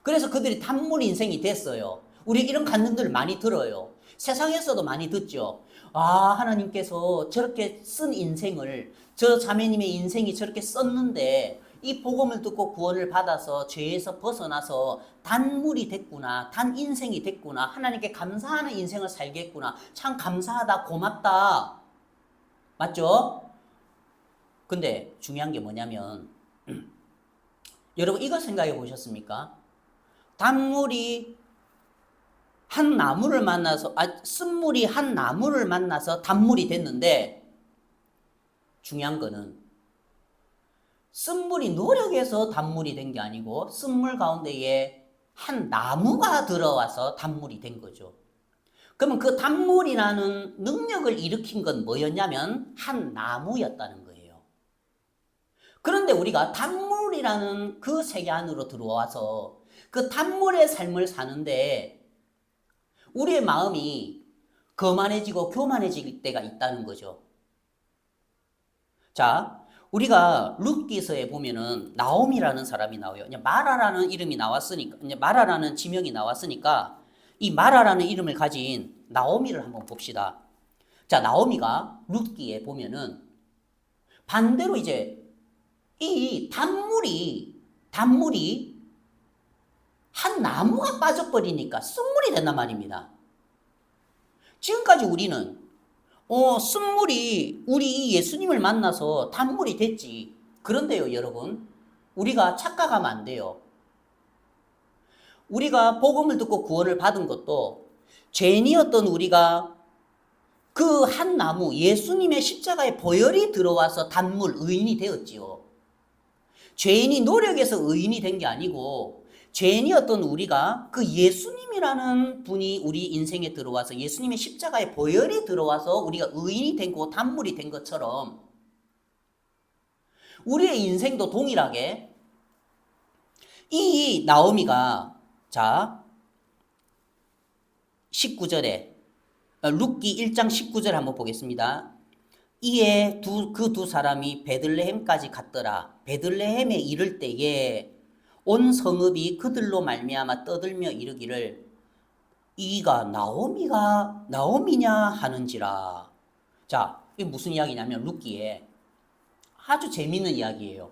그래서 그들이 단물 인생이 됐어요. 우리 이런 간증들을 많이 들어요. 세상에서도 많이 듣죠. 아, 하나님께서 저렇게 쓴 인생을, 저 자매님의 인생이 저렇게 썼는데 이 복음을 듣고 구원을 받아서 죄에서 벗어나서 단물이 됐구나, 단 인생이 됐구나, 하나님께 감사하는 인생을 살겠구나, 참 감사하다, 고맙다. 맞죠? 근데 중요한 게 뭐냐면 여러분 이거 생각해 보셨습니까? 단물이 한 나무를 만나서, 쓴물이 한 나무를 만나서 단물이 됐는데 중요한 거는 쓴물이 노력해서 단물이 된 게 아니고 쓴물 가운데에 한 나무가 들어와서 단물이 된 거죠. 그러면 그 단물이라는 능력을 일으킨 건 뭐였냐면 한 나무였다는 거예요. 그런데 우리가 단물이라는 그 세계 안으로 들어와서 그 단물의 삶을 사는데 우리의 마음이 거만해지고 교만해질 때가 있다는 거죠. 자, 우리가 룻기서에 보면은 나옴이라는 사람이 나와요. 이제 마라라는 이름이 나왔으니까, 이제 마라라는 지명이 나왔으니까 이 마라라는 이름을 가진 나오미를 한번 봅시다. 자, 나오미가 룻기에 보면은 반대로 이제 이 단물이 한 나무가 빠져버리니까 쓴물이 된단 말입니다. 지금까지 우리는 쓴물이 우리 이 예수님을 만나서 단물이 됐지. 그런데요, 여러분, 우리가 착각하면 안 돼요. 우리가 복음을 듣고 구원을 받은 것도 죄인이었던 우리가 그 한 나무, 예수님의 십자가에 보혈이 들어와서 단물, 의인이 되었지요. 죄인이 노력해서 의인이 된 게 아니고 죄인이었던 우리가 그 예수님이라는 분이 우리 인생에 들어와서 예수님의 십자가에 보혈이 들어와서 우리가 의인이 된 거, 단물이 된 것처럼 우리의 인생도 동일하게 이 나오미가 자 19절에 룻기 1장 19절 한번 보겠습니다. 이에 그 두 사람이 베들레헴까지 갔더라. 베들레헴에 이를 때에 온 성읍이 그들로 말미암아 떠들며 이르기를 이가 나오미냐 하는지라. 자, 이게 무슨 이야기냐면 룻기에 아주 재밌는 이야기예요.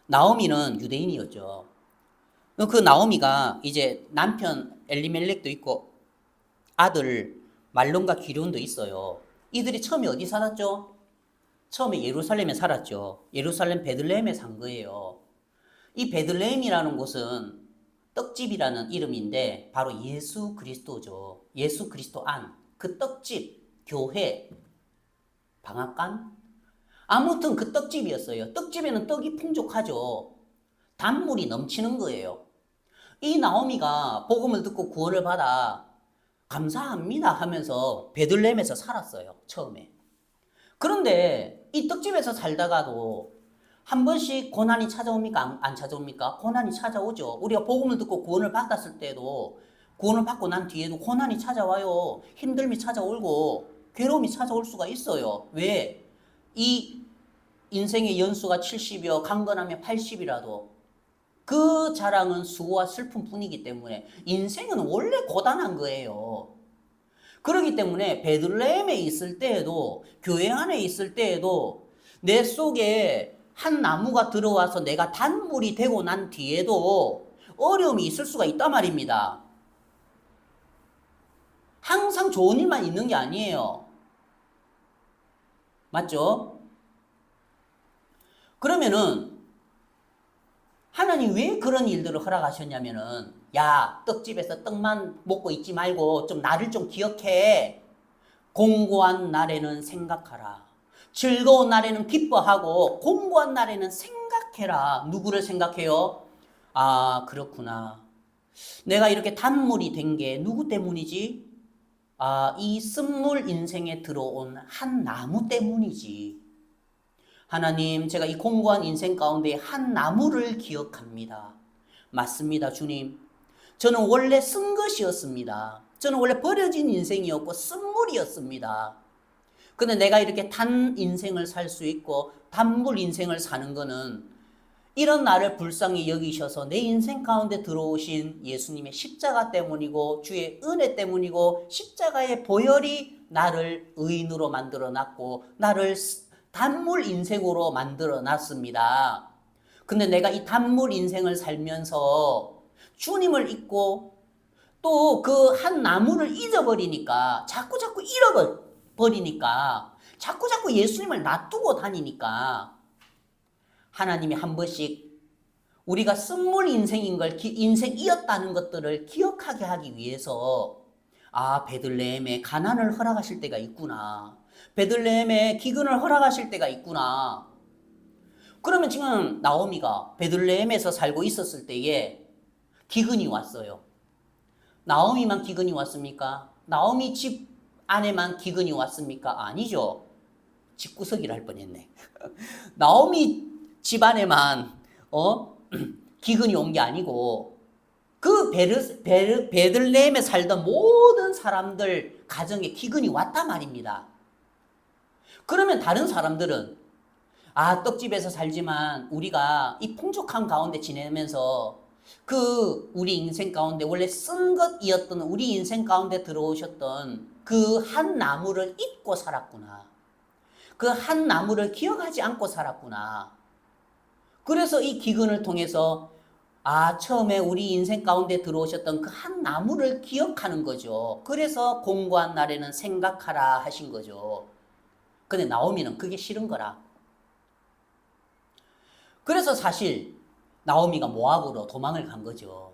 나오미는 유대인이었죠. 그 나오미가 이제 남편 엘리멜렉도 있고 아들 말론과 기럧도 있어요. 이들이 처음에 어디 살았죠? 처음에 예루살렘에 살았죠. 예루살렘 베들레헴에 산 거예요. 이 베들레헴이라는 곳은 떡집이라는 이름인데 바로 예수 그리스도죠. 예수 그리스도 안, 그 떡집, 교회, 방앗간? 아무튼 그 떡집이었어요. 떡집에는 떡이 풍족하죠. 단물이 넘치는 거예요. 이 나오미가 복음을 듣고 구원을 받아 감사합니다 하면서 베들레헴에서 살았어요. 처음에. 그런데 이 떡집에서 살다가도 한 번씩 고난이 찾아옵니까? 안 찾아옵니까? 고난이 찾아오죠. 우리가 복음을 듣고 구원을 받았을 때도 구원을 받고 난 뒤에도 고난이 찾아와요. 힘듦이 찾아오고 괴로움이 찾아올 수가 있어요. 왜? 이 인생의 연수가 70이요 강건하면 80이라도 그 자랑은 수고와 슬픔뿐이기 때문에 인생은 원래 고단한 거예요. 그렇기 때문에 베들레헴에 있을 때에도 교회 안에 있을 때에도 내 속에 한 나무가 들어와서 내가 단물이 되고 난 뒤에도 어려움이 있을 수가 있단 말입니다. 항상 좋은 일만 있는 게 아니에요. 맞죠? 그러면은 하나님 왜 그런 일들을 허락하셨냐면은 야, 떡집에서 떡만 먹고 있지 말고 좀 나를 좀 기억해. 공고한 날에는 생각하라. 즐거운 날에는 기뻐하고 공고한 날에는 생각해라. 누구를 생각해요? 아, 그렇구나. 내가 이렇게 단물이 된 게 누구 때문이지? 아, 이 쓴물 인생에 들어온 한 나무 때문이지. 하나님, 제가 이 공고한 인생 가운데 한 나무를 기억합니다. 맞습니다, 주님. 저는 원래 쓴 것이었습니다. 저는 원래 버려진 인생이었고 쓴물이었습니다. 근데 내가 이렇게 단 인생을 살 수 있고 단물 인생을 사는 거는 이런 나를 불쌍히 여기셔서 내 인생 가운데 들어오신 예수님의 십자가 때문이고 주의 은혜 때문이고 십자가의 보혈이 나를 의인으로 만들어 놨고 나를 단물 인생으로 만들어 놨습니다. 근데 내가 이 단물 인생을 살면서 주님을 잊고 또 그 한 나무를 잊어버리니까 자꾸 잃어버리니까 자꾸 예수님을 놔두고 다니니까 하나님이 한 번씩 우리가 쓴물 인생인 걸 인생이었다는 것들을 기억하게 하기 위해서 아, 베들레헴에 가난을 허락하실 때가 있구나. 베들레헴에 기근을 허락하실 때가 있구나. 그러면 지금 나오미가 베들레헴에서 살고 있었을 때에 기근이 왔어요. 나오미만 기근이 왔습니까? 나오미 집 안에만 기근이 왔습니까? 아니죠. 집구석이라 할 뻔했네. 나오미 집 안에만 기근이 온 게 아니고 그 베들레헴에 살던 모든 사람들 가정에 기근이 왔단 말입니다. 그러면 다른 사람들은 떡집에서 살지만 우리가 이 풍족한 가운데 지내면서 그 우리 인생 가운데 원래 쓴 것이었던 우리 인생 가운데 들어오셨던 그 한 나무를 잊고 살았구나. 그 한 나무를 기억하지 않고 살았구나. 그래서 이 기근을 통해서 처음에 우리 인생 가운데 들어오셨던 그 한 나무를 기억하는 거죠. 그래서 공고한 날에는 생각하라 하신 거죠. 근데 나오미는 그게 싫은 거라. 그래서 사실 나오미가 모압으로 도망을 간 거죠.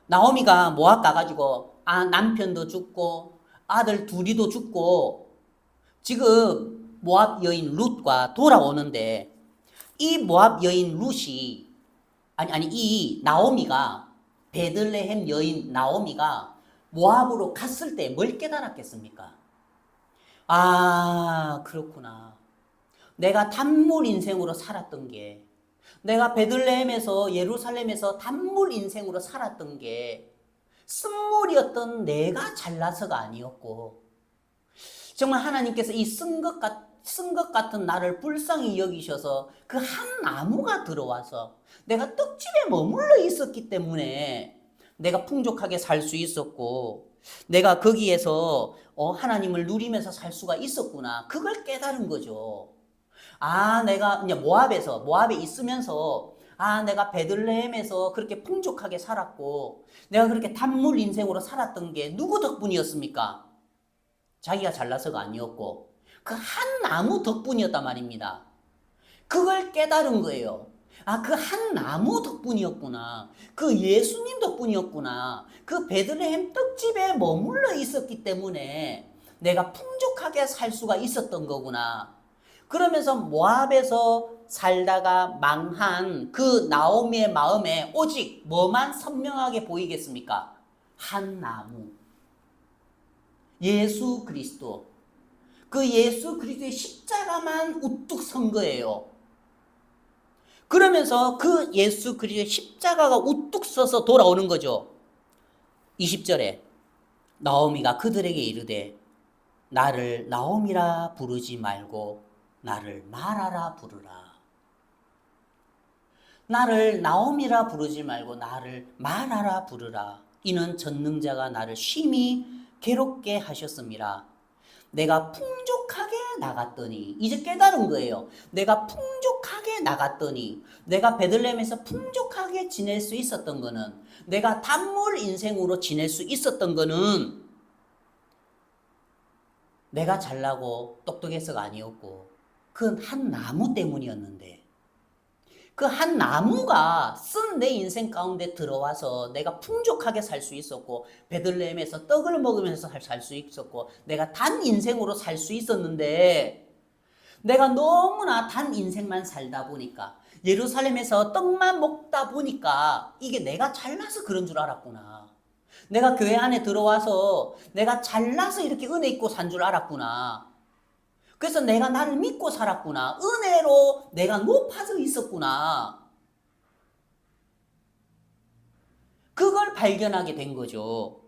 나오미가 모압 가가지고 남편도 죽고 아들 둘이도 죽고 지금 모압 여인 룻과 돌아오는데 이 모압 여인 룻이 이 나오미가 베들레헴 여인 나오미가 모압으로 갔을 때 뭘 깨달았겠습니까? 그렇구나. 내가 단물 인생으로 살았던 게 내가 베들레헴에서 예루살렘에서 단물 인생으로 살았던 게 쓴물이었던 내가 잘나서가 아니었고 정말 하나님께서 이 쓴 것 같은 나를 불쌍히 여기셔서 그 한 나무가 들어와서 내가 떡집에 머물러 있었기 때문에 내가 풍족하게 살 수 있었고 내가 거기에서 하나님을 누리면서 살 수가 있었구나. 그걸 깨달은 거죠. 내가 이제 모압에 있으면서 내가 베들레헴에서 그렇게 풍족하게 살았고 내가 그렇게 단물 인생으로 살았던 게 누구 덕분이었습니까? 자기가 잘나서가 아니었고 그 한 나무 덕분이었단 말입니다. 그걸 깨달은 거예요. 그 한 나무 덕분이었구나. 그 예수님 덕분이었구나. 그 베들레헴 떡집에 머물러 있었기 때문에 내가 풍족하게 살 수가 있었던 거구나. 그러면서 모압에서 살다가 망한 그 나오미의 마음에 오직 뭐만 선명하게 보이겠습니까? 한 나무. 예수 그리스도. 그 예수 그리스도의 십자가만 우뚝 선 거예요. 그러면서 그 예수 그리스도의 십자가가 우뚝 서서 돌아오는 거죠. 20절에 나오미가 그들에게 이르되 나를 나오미라 부르지 말고 나를 마라라 부르라. 나를 나오미라 부르지 말고 나를 마라라 부르라. 이는 전능자가 나를 심히 괴롭게 하셨음이라. 내가 풍족하게 나갔더니 이제 깨달은 거예요. 내가 풍족하게 나갔더니 내가 베들레헴에서 풍족하게 지낼 수 있었던 거는 내가 단물 인생으로 지낼 수 있었던 거는 내가 잘나고 똑똑해서가 아니었고 그 한 나무 때문이었는데 그 한 나무가 쓴 내 인생 가운데 들어와서 내가 풍족하게 살 수 있었고 베들레헴에서 떡을 먹으면서 살 수 있었고 내가 단 인생으로 살 수 있었는데 내가 너무나 단 인생만 살다 보니까 예루살렘에서 떡만 먹다 보니까 이게 내가 잘나서 그런 줄 알았구나. 내가 교회 안에 들어와서 내가 잘나서 이렇게 은혜 있고 산 줄 알았구나. 그래서 내가 나를 믿고 살았구나. 은혜로 내가 높아져 있었구나. 그걸 발견하게 된 거죠.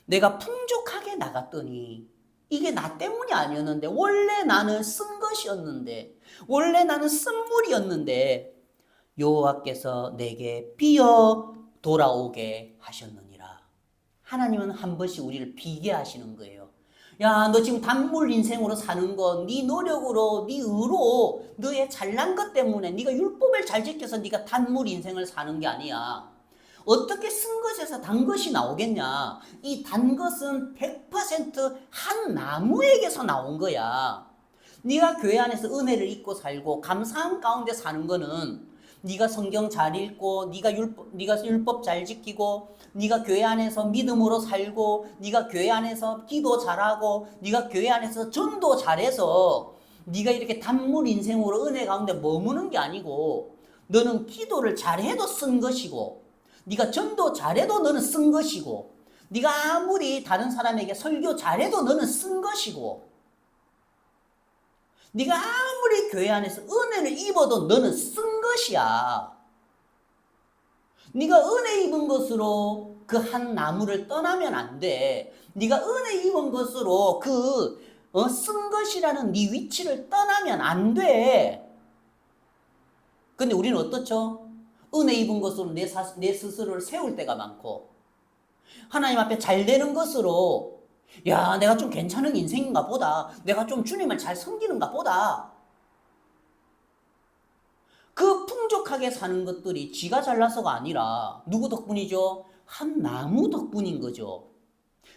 내가 풍족하게 나갔더니 이게 나 때문이 아니었는데 원래 나는 쓴 것이었는데 원래 나는 쓴물이었는데 여호와께서 내게 비어 돌아오게 하셨느니라. 하나님은 한 번씩 우리를 비게 하시는 거예요. 야, 너 지금 단물 인생으로 사는 거 네 노력으로 네 의로 너의 잘난 것 때문에 네가 율법을 잘 지켜서 네가 단물 인생을 사는 게 아니야. 어떻게 쓴 것에서 단 것이 나오겠냐? 이 단 것은 100%한 나무에게서 나온 거야. 네가 교회 안에서 은혜를 잊고 살고 감사한 가운데 사는 거는 네가 성경 잘 읽고 네가 율법 잘 지키고 네가 교회 안에서 믿음으로 살고 네가 교회 안에서 기도 잘하고 네가 교회 안에서 전도 잘해서 네가 이렇게 단물 인생으로 은혜 가운데 머무는 게 아니고 너는 기도를 잘해도 쓴 것이고 네가 전도 잘해도 너는 쓴 것이고 네가 아무리 다른 사람에게 설교 잘해도 너는 쓴 것이고 네가 아무리 교회 안에서 은혜를 입어도 너는 쓴 것이야. 네가 은혜 입은 것으로 그 한 나무를 떠나면 안 돼. 네가 은혜 입은 것으로 그 쓴 것이라는 네 위치를 떠나면 안 돼. 근데 우리는 어떻죠? 은혜 입은 것으로 내 스스로를 세울 때가 많고, 하나님 앞에 잘 되는 것으로, 야, 내가 좀 괜찮은 인생인가 보다. 내가 좀 주님을 잘 섬기는가 보다. 그 풍족하게 사는 것들이 지가 잘나서가 아니라 누구 덕분이죠? 한 나무 덕분인 거죠.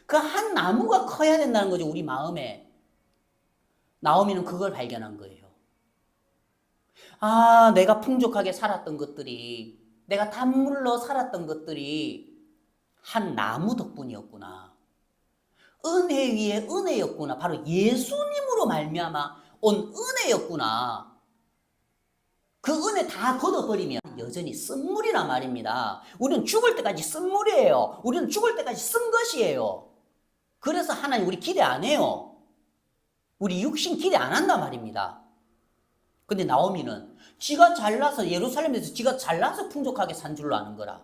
그 한 나무가 커야 된다는 거죠, 우리 마음에. 나오미는 그걸 발견한 거예요. 아, 내가 풍족하게 살았던 것들이, 내가 단물로 살았던 것들이 한 나무 덕분이었구나. 은혜 위에 은혜였구나. 바로 예수님으로 말미암아 온 은혜였구나. 그 은혜 다 걷어버리면 여전히 쓴물이란 말입니다. 우리는 죽을 때까지 쓴물이에요. 우리는 죽을 때까지 쓴 것이에요. 그래서 하나님 우리 기대 안 해요. 우리 육신 기대 안 한단 말입니다. 근데 나오미는 지가 잘나서 예루살렘에서 지가 잘나서 풍족하게 산 줄로 아는 거라.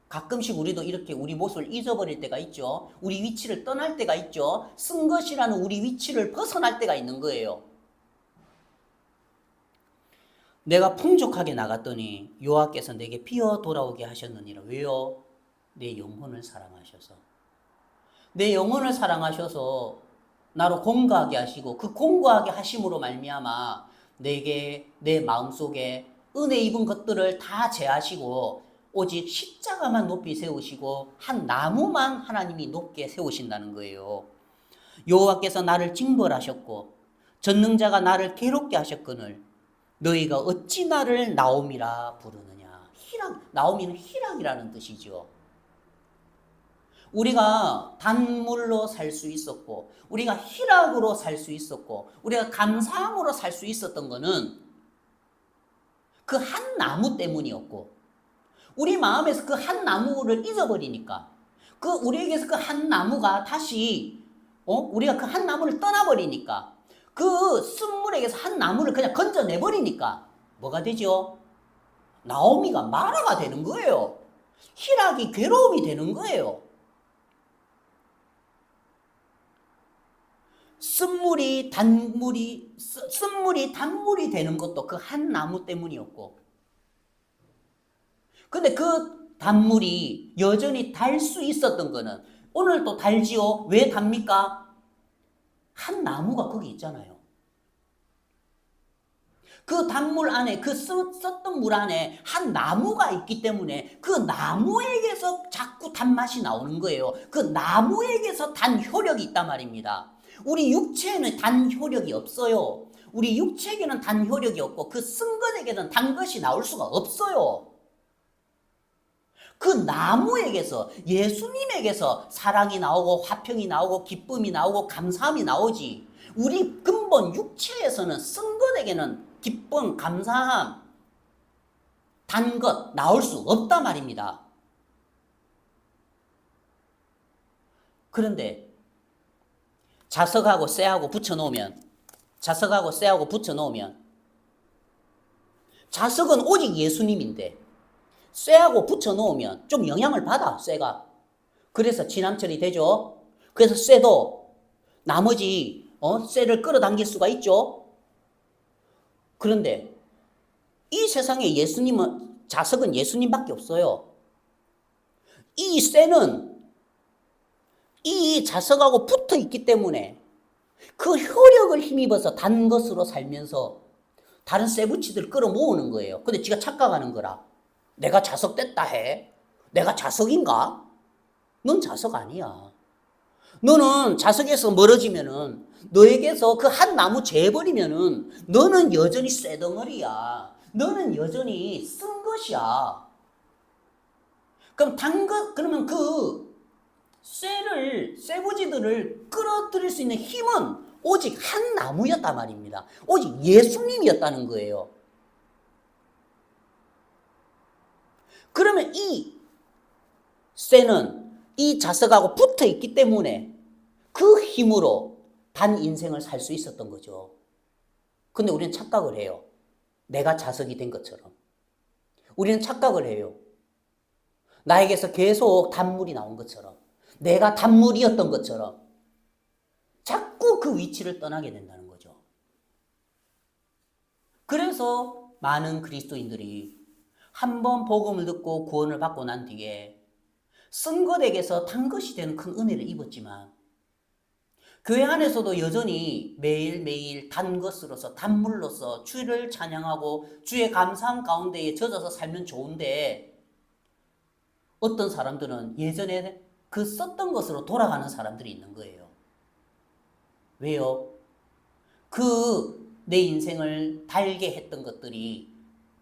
가끔씩 우리도 이렇게 우리 모습을 잊어버릴 때가 있죠. 우리 위치를 떠날 때가 있죠. 쓴 것이라는 우리 위치를 벗어날 때가 있는 거예요. 내가 풍족하게 나갔더니 여호와께서 내게 피어 돌아오게 하셨느니라. 왜요? 내 영혼을 사랑하셔서. 내 영혼을 사랑하셔서 나로 공고하게 하시고 그 공고하게 하심으로 말미암아 내게 내 마음속에 은혜 입은 것들을 다 제하시고 오직 십자가만 높이 세우시고 한 나무만 하나님이 높게 세우신다는 거예요. 여호와께서 나를 징벌하셨고 전능자가 나를 괴롭게 하셨거늘 너희가 어찌 나를 나옴이라 부르느냐. 희락, 나옴이는 희락이라는 뜻이죠. 우리가 단물로 살 수 있었고 우리가 희락으로 살 수 있었고 우리가 감사함으로 살 수 있었던 거는 그 한 나무 때문이었고 우리 마음에서 그 한 나무를 잊어버리니까 그 우리에게서 그 한 나무가 다시 우리가 그 한 나무를 떠나버리니까 그 쓴물에게서 한 나무를 그냥 건져내버리니까 뭐가 되죠? 나오미가 마라가 되는 거예요. 희락이 괴로움이 되는 거예요. 쓴물이 단물이 되는 것도 그 한 나무 때문이었고 근데 그 단물이 여전히 달 수 있었던 거는 오늘도 달지요. 왜 답니까? 한 나무가 거기 있잖아요. 그 단물 안에 그 썼던 물 안에 한 나무가 있기 때문에 그 나무에게서 자꾸 단맛이 나오는 거예요. 그 나무에게서 단 효력이 있단 말입니다. 우리 육체에는 단 효력이 없어요. 우리 육체에게는 단 효력이 없고 그 쓴 것에게는 단 것이 나올 수가 없어요. 그 나무에게서 예수님에게서 사랑이 나오고 화평이 나오고 기쁨이 나오고 감사함이 나오지 우리 근본 육체에서는 쓴 것에게는 기쁨, 감사함, 단 것 나올 수 없단 말입니다. 그런데 자석하고 쇠하고 붙여놓으면 자석은 오직 예수님인데 쇠하고 붙여놓으면 좀 영향을 받아, 쇠가. 그래서 진함철이 되죠. 그래서 쇠도 나머지 쇠를 끌어당길 수가 있죠. 그런데 이 세상에 자석은 예수님밖에 없어요. 이 쇠는 이 자석하고 붙어 있기 때문에 그 효력을 힘입어서 단 것으로 살면서 다른 쇠붙이들 끌어모으는 거예요. 근데 지가 착각하는 거라. 내가 자석 됐다 해? 내가 자석인가? 넌 자석 아니야. 너는 자석에서 멀어지면은 너에게서 그 한 나무 재버리면은 너는 여전히 쇠덩어리야. 너는 여전히 쓴 것이야. 그러면 그 쇠부지들을 끌어들일 수 있는 힘은 오직 한 나무였단 말입니다. 오직 예수님이었다는 거예요. 그러면 이 쇠는 이 자석하고 붙어 있기 때문에 그 힘으로 단 인생을 살 수 있었던 거죠. 근데 우리는 착각을 해요. 내가 자석이 된 것처럼. 우리는 착각을 해요. 나에게서 계속 단물이 나온 것처럼. 내가 단물이었던 것처럼. 자꾸 그 위치를 떠나게 된다는 거죠. 그래서 많은 그리스도인들이 한 번 복음을 듣고 구원을 받고 난 뒤에 쓴 것에게서 단 것이 되는 큰 은혜를 입었지만 교회 안에서도 여전히 매일매일 단 것으로서 단물로서 주를 찬양하고 주의 감사함 가운데에 젖어서 살면 좋은데 어떤 사람들은 예전에 그 썼던 것으로 돌아가는 사람들이 있는 거예요. 왜요? 그 내 인생을 달게 했던 것들이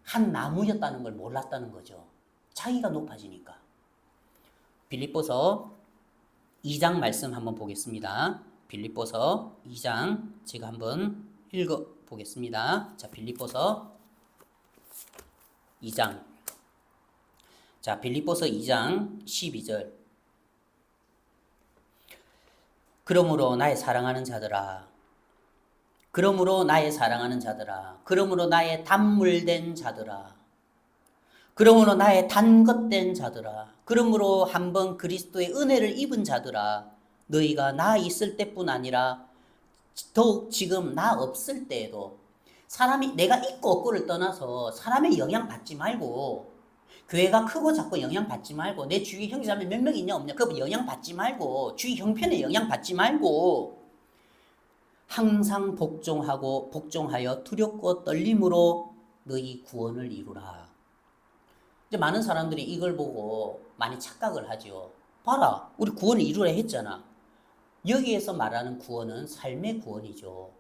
한 나무였다는 걸 몰랐다는 거죠. 자기가 높아지니까. 빌립보서 2장 말씀 한번 보겠습니다. 빌립보서 2장 제가 한번 읽어 보겠습니다. 자, 빌립보서 2장. 자, 빌립보서 2장 12절. 그러므로 나의 사랑하는 자들아, 그러므로 나의 사랑하는 자들아, 그러므로 나의 단물된 자들아, 그러므로 나의 단것된 자들아, 그러므로 한번 그리스도의 은혜를 입은 자들아, 너희가 나 있을 때뿐 아니라 더욱 지금 나 없을 때에도 사람이 내가 있고 없고를 떠나서 사람의 영향 받지 말고 교회가 크고 작고 영향 받지 말고 내 주위 형제자매 몇 명 있냐 없냐 그 영향 받지 말고 주위 형편에 영향 받지 말고 항상 복종하여 두렵고 떨림으로 너희 구원을 이루라. 이제 많은 사람들이 이걸 보고 많이 착각을 하죠. 봐라, 우리 구원을 이루라 했잖아. 여기에서 말하는 구원은 삶의 구원이죠.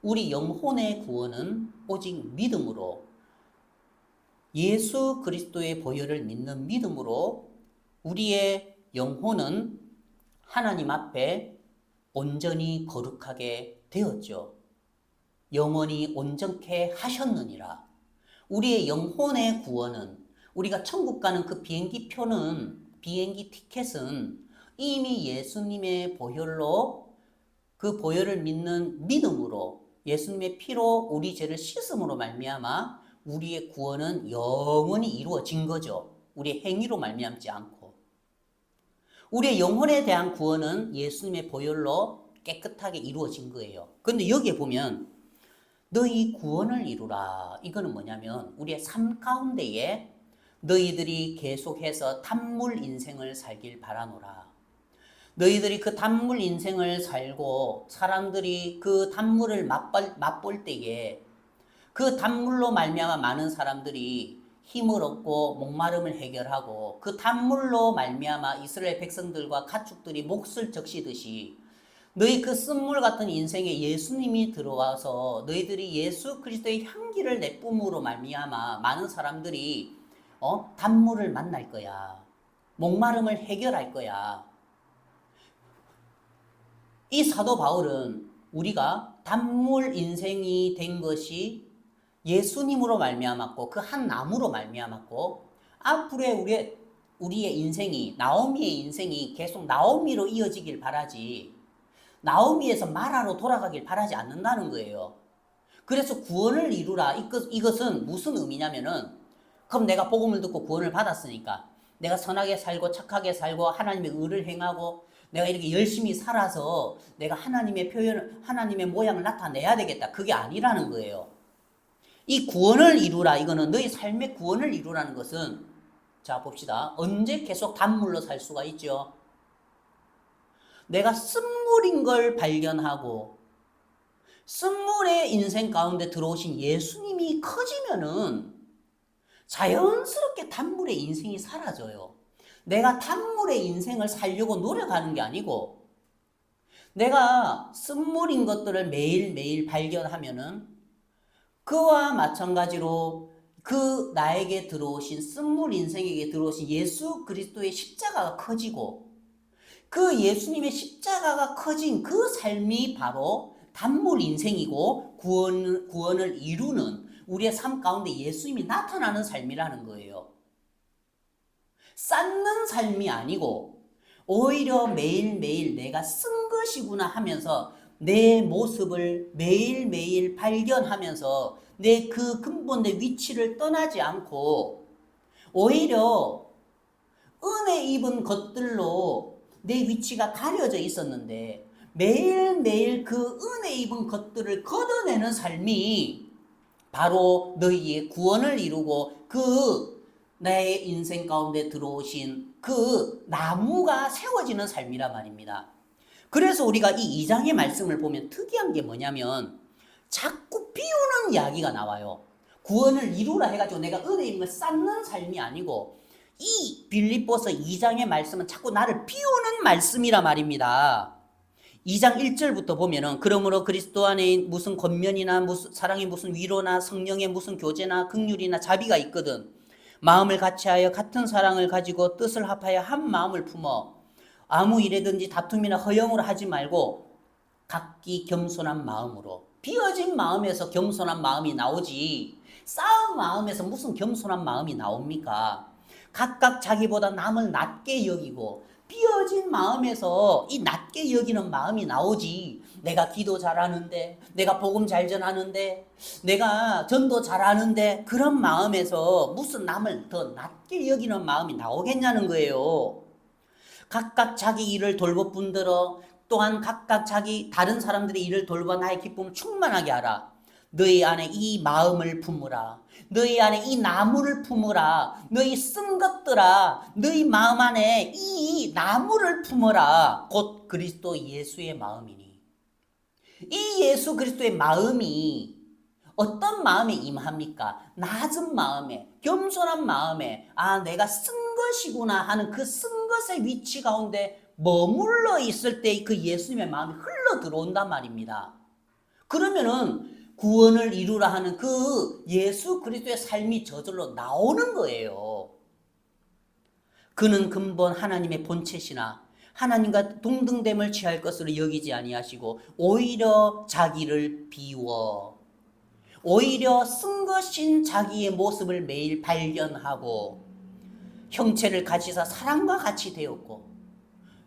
우리 영혼의 구원은 오직 믿음으로 예수 그리스도의 보혈을 믿는 믿음으로 우리의 영혼은 하나님 앞에 온전히 거룩하게 되었죠. 영원히 온전케 하셨느니라. 우리의 영혼의 구원은 우리가 천국 가는 그 비행기 티켓은 이미 예수님의 보혈로 그 보혈을 믿는 믿음으로 예수님의 피로 우리 죄를 씻음으로 말미암아 우리의 구원은 영원히 이루어진 거죠. 우리의 행위로 말미암지 않고. 우리의 영혼에 대한 구원은 예수님의 보혈로 깨끗하게 이루어진 거예요. 그런데 여기에 보면 너희 구원을 이루라. 이거는 뭐냐면 우리의 삶 가운데에 너희들이 계속해서 단물 인생을 살길 바라노라. 너희들이 그 단물 인생을 살고 사람들이 그 단물을 맛볼 때에 그 단물로 말미암아 많은 사람들이 힘을 얻고 목마름을 해결하고 그 단물로 말미암아 이스라엘 백성들과 가축들이 몫을 적시듯이 너희 그 쓴물 같은 인생에 예수님이 들어와서 너희들이 예수 그리스도의 향기를 내뿜으로 말미암아 많은 사람들이 단물을 만날 거야. 목마름을 해결할 거야. 이 사도 바울은 우리가 단물 인생이 된 것이 예수님으로 말미암았고 그 한 나무로 말미암았고 앞으로의 우리의 인생이 나오미의 인생이 계속 나오미로 이어지길 바라지 나오미에서 마라로 돌아가길 바라지 않는다는 거예요. 그래서 구원을 이루라. 이것은 무슨 의미냐면은 그럼 내가 복음을 듣고 구원을 받았으니까 내가 선하게 살고 착하게 살고 하나님의 의를 행하고 내가 이렇게 열심히 살아서 내가 하나님의 모양을 나타내야 되겠다. 그게 아니라는 거예요. 이 구원을 이루라. 이거는 너희 삶의 구원을 이루라는 것은 자 봅시다. 언제 계속 단물로 살 수가 있죠? 내가 쓴물인 걸 발견하고 쓴물의 인생 가운데 들어오신 예수님이 커지면은 자연스럽게 단물의 인생이 사라져요. 내가 단물의 인생을 살려고 노력하는 게 아니고 내가 쓴물인 것들을 매일매일 발견하면은 그와 마찬가지로 그 나에게 들어오신 쓴물 인생에게 들어오신 예수 그리스도의 십자가가 커지고 그 예수님의 십자가가 커진 그 삶이 바로 단물 인생이고 구원을 이루는 우리의 삶 가운데 예수님이 나타나는 삶이라는 거예요. 쌓는 삶이 아니고 오히려 매일매일 내가 쓴 것이구나 하면서 내 모습을 매일매일 발견하면서 내 그 근본의 위치를 떠나지 않고 오히려 은혜 입은 것들로 내 위치가 가려져 있었는데 매일매일 그 은혜 입은 것들을 걷어내는 삶이 바로 너희의 구원을 이루고 그 나의 인생 가운데 들어오신 그 나무가 세워지는 삶이란 말입니다. 그래서 우리가 이 2장의 말씀을 보면 특이한 게 뭐냐면 자꾸 비우는 이야기가 나와요. 구원을 이루라 해가지고 내가 은혜 있는 걸 쌓는 삶이 아니고 이 빌립보서 2장의 말씀은 자꾸 나를 비우는 말씀이란 말입니다. 2장 1절부터 보면은 그러므로 그리스도 안에 무슨 권면이나 무슨 사랑의 무슨 위로나 성령의 무슨 교제나 긍휼이나 자비가 있거든. 마음을 같이하여 같은 사랑을 가지고 뜻을 합하여 한 마음을 품어 아무 일에든지 다툼이나 허영으로 하지 말고 각기 겸손한 마음으로. 비어진 마음에서 겸손한 마음이 나오지 쌓은 마음에서 무슨 겸손한 마음이 나옵니까? 각각 자기보다 남을 낮게 여기고 비어진 마음에서 이 낮게 여기는 마음이 나오지 내가 기도 잘하는데 내가 복음 잘 전하는데 내가 전도 잘하는데 그런 마음에서 무슨 남을 더 낮게 여기는 마음이 나오겠냐는 거예요. 각각 자기 일을 돌보뿐더러 또한 각각 자기 다른 사람들의 일을 돌봐 나의 기쁨을 충만하게 하라. 너희 안에 이 마음을 품으라. 너희 안에 이 나무를 품으라. 너희 쓴 것들아 너희 마음 안에 이 나무를 품어라. 곧 그리스도 예수의 마음이니. 이 예수 그리스도의 마음이 어떤 마음에 임합니까? 낮은 마음에, 겸손한 마음에, 아, 내가 쓴 것이구나 하는 그 쓴 것의 위치 가운데 머물러 있을 때 그 예수님의 마음이 흘러 들어온단 말입니다. 그러면은 구원을 이루라 하는 그 예수 그리스도의 삶이 저절로 나오는 거예요. 그는 근본 하나님의 본체시나 하나님과 동등됨을 취할 것으로 여기지 아니하시고 오히려 자기를 비워 오히려 쓴 것인 자기의 모습을 매일 발견하고 형체를 가지사 사랑과 같이 되었고.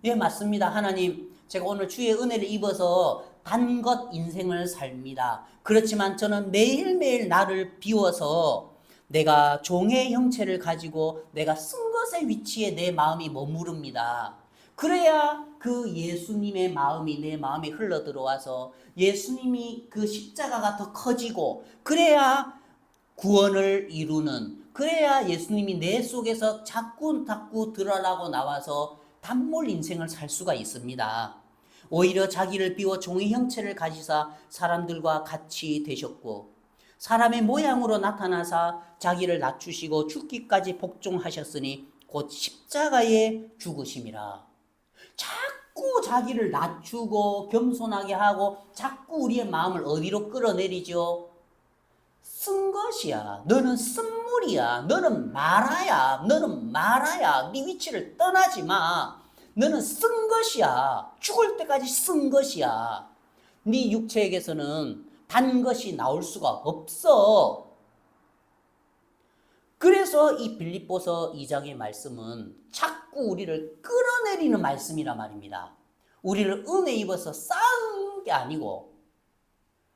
예, 맞습니다. 하나님, 제가 오늘 주의 은혜를 입어서 단 것 인생을 삽니다. 그렇지만 저는 매일매일 나를 비워서 내가 종의 형체를 가지고 내가 쓴 것의 위치에 내 마음이 머무릅니다. 그래야 그 예수님의 마음이 내 마음에 흘러 들어와서 예수님이 그 십자가가 더 커지고 그래야 구원을 이루는 그래야 예수님이 내 속에서 자꾸 드러나고 나와서 단몰 인생을 살 수가 있습니다. 오히려 자기를 비워 종의 형체를 가지사 사람들과 같이 되셨고 사람의 모양으로 나타나사 자기를 낮추시고 죽기까지 복종하셨으니 곧 십자가에 죽으심이라. 자꾸 자기를 낮추고 겸손하게 하고 자꾸 우리의 마음을 어디로 끌어내리죠? 쓴 것이야. 너는 쓴물이야. 너는 말아야. 너는 말아야. 네 위치를 떠나지 마. 너는 쓴 것이야. 죽을 때까지 쓴 것이야. 네 육체에게서는 단 것이 나올 수가 없어. 그래서 이 빌립보서 2장의 말씀은 자꾸 우리를 끌어내리는 말씀이란 말입니다. 우리를 은혜 입어서 쌓은 게 아니고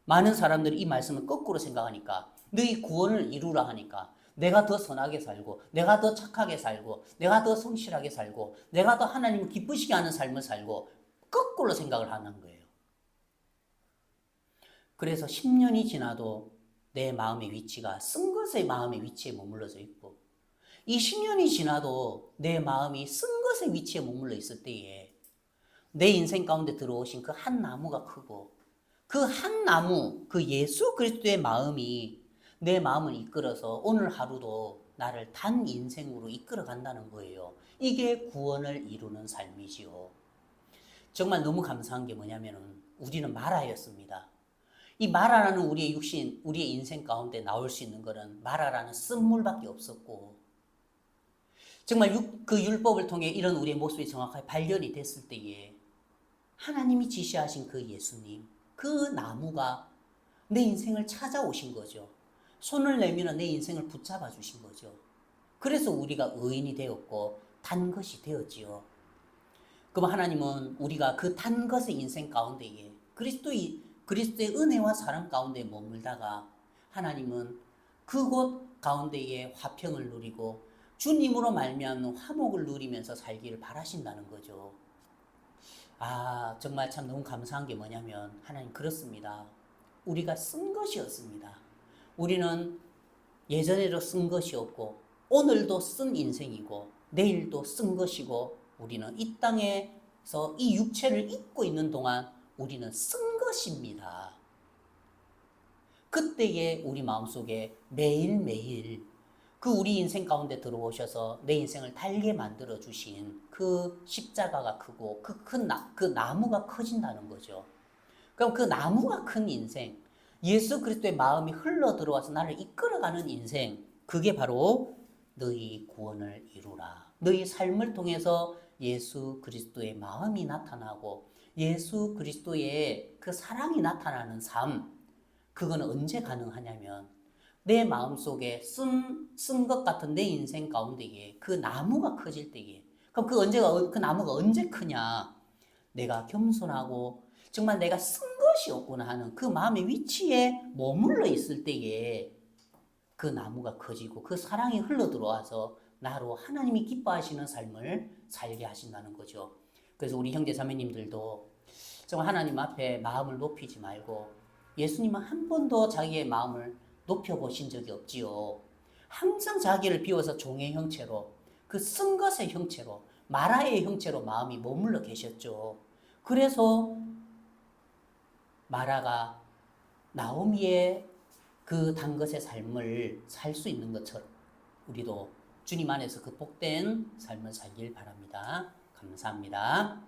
많은 사람들이 이 말씀을 거꾸로 생각하니까 너희 구원을 이루라 하니까 내가 더 선하게 살고 내가 더 착하게 살고 내가 더 성실하게 살고 내가 더 하나님을 기쁘시게 하는 삶을 살고 거꾸로 생각을 하는 거예요. 그래서 10년이 지나도 내 마음의 위치가 쓴 것의 마음의 위치에 머물러져 있고 이 10년이 지나도 내 마음이 쓴 것의 위치에 머물러 있을 때에 내 인생 가운데 들어오신 그 한 나무가 크고 그 한 나무, 그 예수 그리스도의 마음이 내 마음을 이끌어서 오늘 하루도 나를 단 인생으로 이끌어 간다는 거예요. 이게 구원을 이루는 삶이지요. 정말 너무 감사한 게 뭐냐면은 우리는 마라였습니다. 이 마라라는 우리의 육신, 우리의 인생 가운데 나올 수 있는 것은 마라라는 쓴물밖에 없었고 정말 그 율법을 통해 이런 우리의 모습이 정확하게 발견이 됐을 때에 하나님이 지시하신 그 예수님, 그 나무가 내 인생을 찾아오신 거죠. 손을 내밀어 내 인생을 붙잡아 주신 거죠. 그래서 우리가 의인이 되었고 단 것이 되었지요. 그럼 하나님은 우리가 그 단 것의 인생 가운데에 그리스도의 은혜와 사랑 가운데 머물다가 하나님은 그곳 가운데에 화평을 누리고 주님으로 말미암는 화목을 누리면서 살기를 바라신다는 거죠. 정말 참 너무 감사한 게 뭐냐면 하나님 그렇습니다. 우리가 쓴 것이었습니다. 우리는 예전에도 쓴 것이었고 오늘도 쓴 인생이고 내일도 쓴 것이고 우리는 이 땅에서 이 육체를 입고 있는 동안 우리는 쓴 것입니다. 그때에 우리 마음속에 매일매일 그 우리 인생 가운데 들어오셔서 내 인생을 달게 만들어 주신 그 십자가가 크고 그 나무가 커진다는 거죠. 그럼 그 나무가 큰 인생, 예수 그리스도의 마음이 흘러 들어와서 나를 이끌어가는 인생, 그게 바로 너희 구원을 이루라. 너희 삶을 통해서 예수 그리스도의 마음이 나타나고 예수 그리스도의 그 사랑이 나타나는 삶, 그거는 언제 가능하냐면 내 마음속에 쓴 것 같은 내 인생 가운데에 그 나무가 커질 때에. 그럼 그 나무가 언제 크냐? 내가 겸손하고 정말 내가 쓴 것이 없구나 하는 그 마음의 위치에 머물러 있을 때에 그 나무가 커지고 그 사랑이 흘러 들어와서 나로 하나님이 기뻐하시는 삶을 살게 하신다는 거죠. 그래서 우리 형제 자매님들도 정말 하나님 앞에 마음을 높이지 말고 예수님은 한 번도 자기의 마음을 높여보신 적이 없지요. 항상 자기를 비워서 종의 형체로 그 쓴 것의 형체로 마라의 형체로 마음이 머물러 계셨죠. 그래서 마라가 나오미의 그 단 것의 삶을 살 수 있는 것처럼 우리도 주님 안에서 그 복된 삶을 살길 바랍니다. 감사합니다.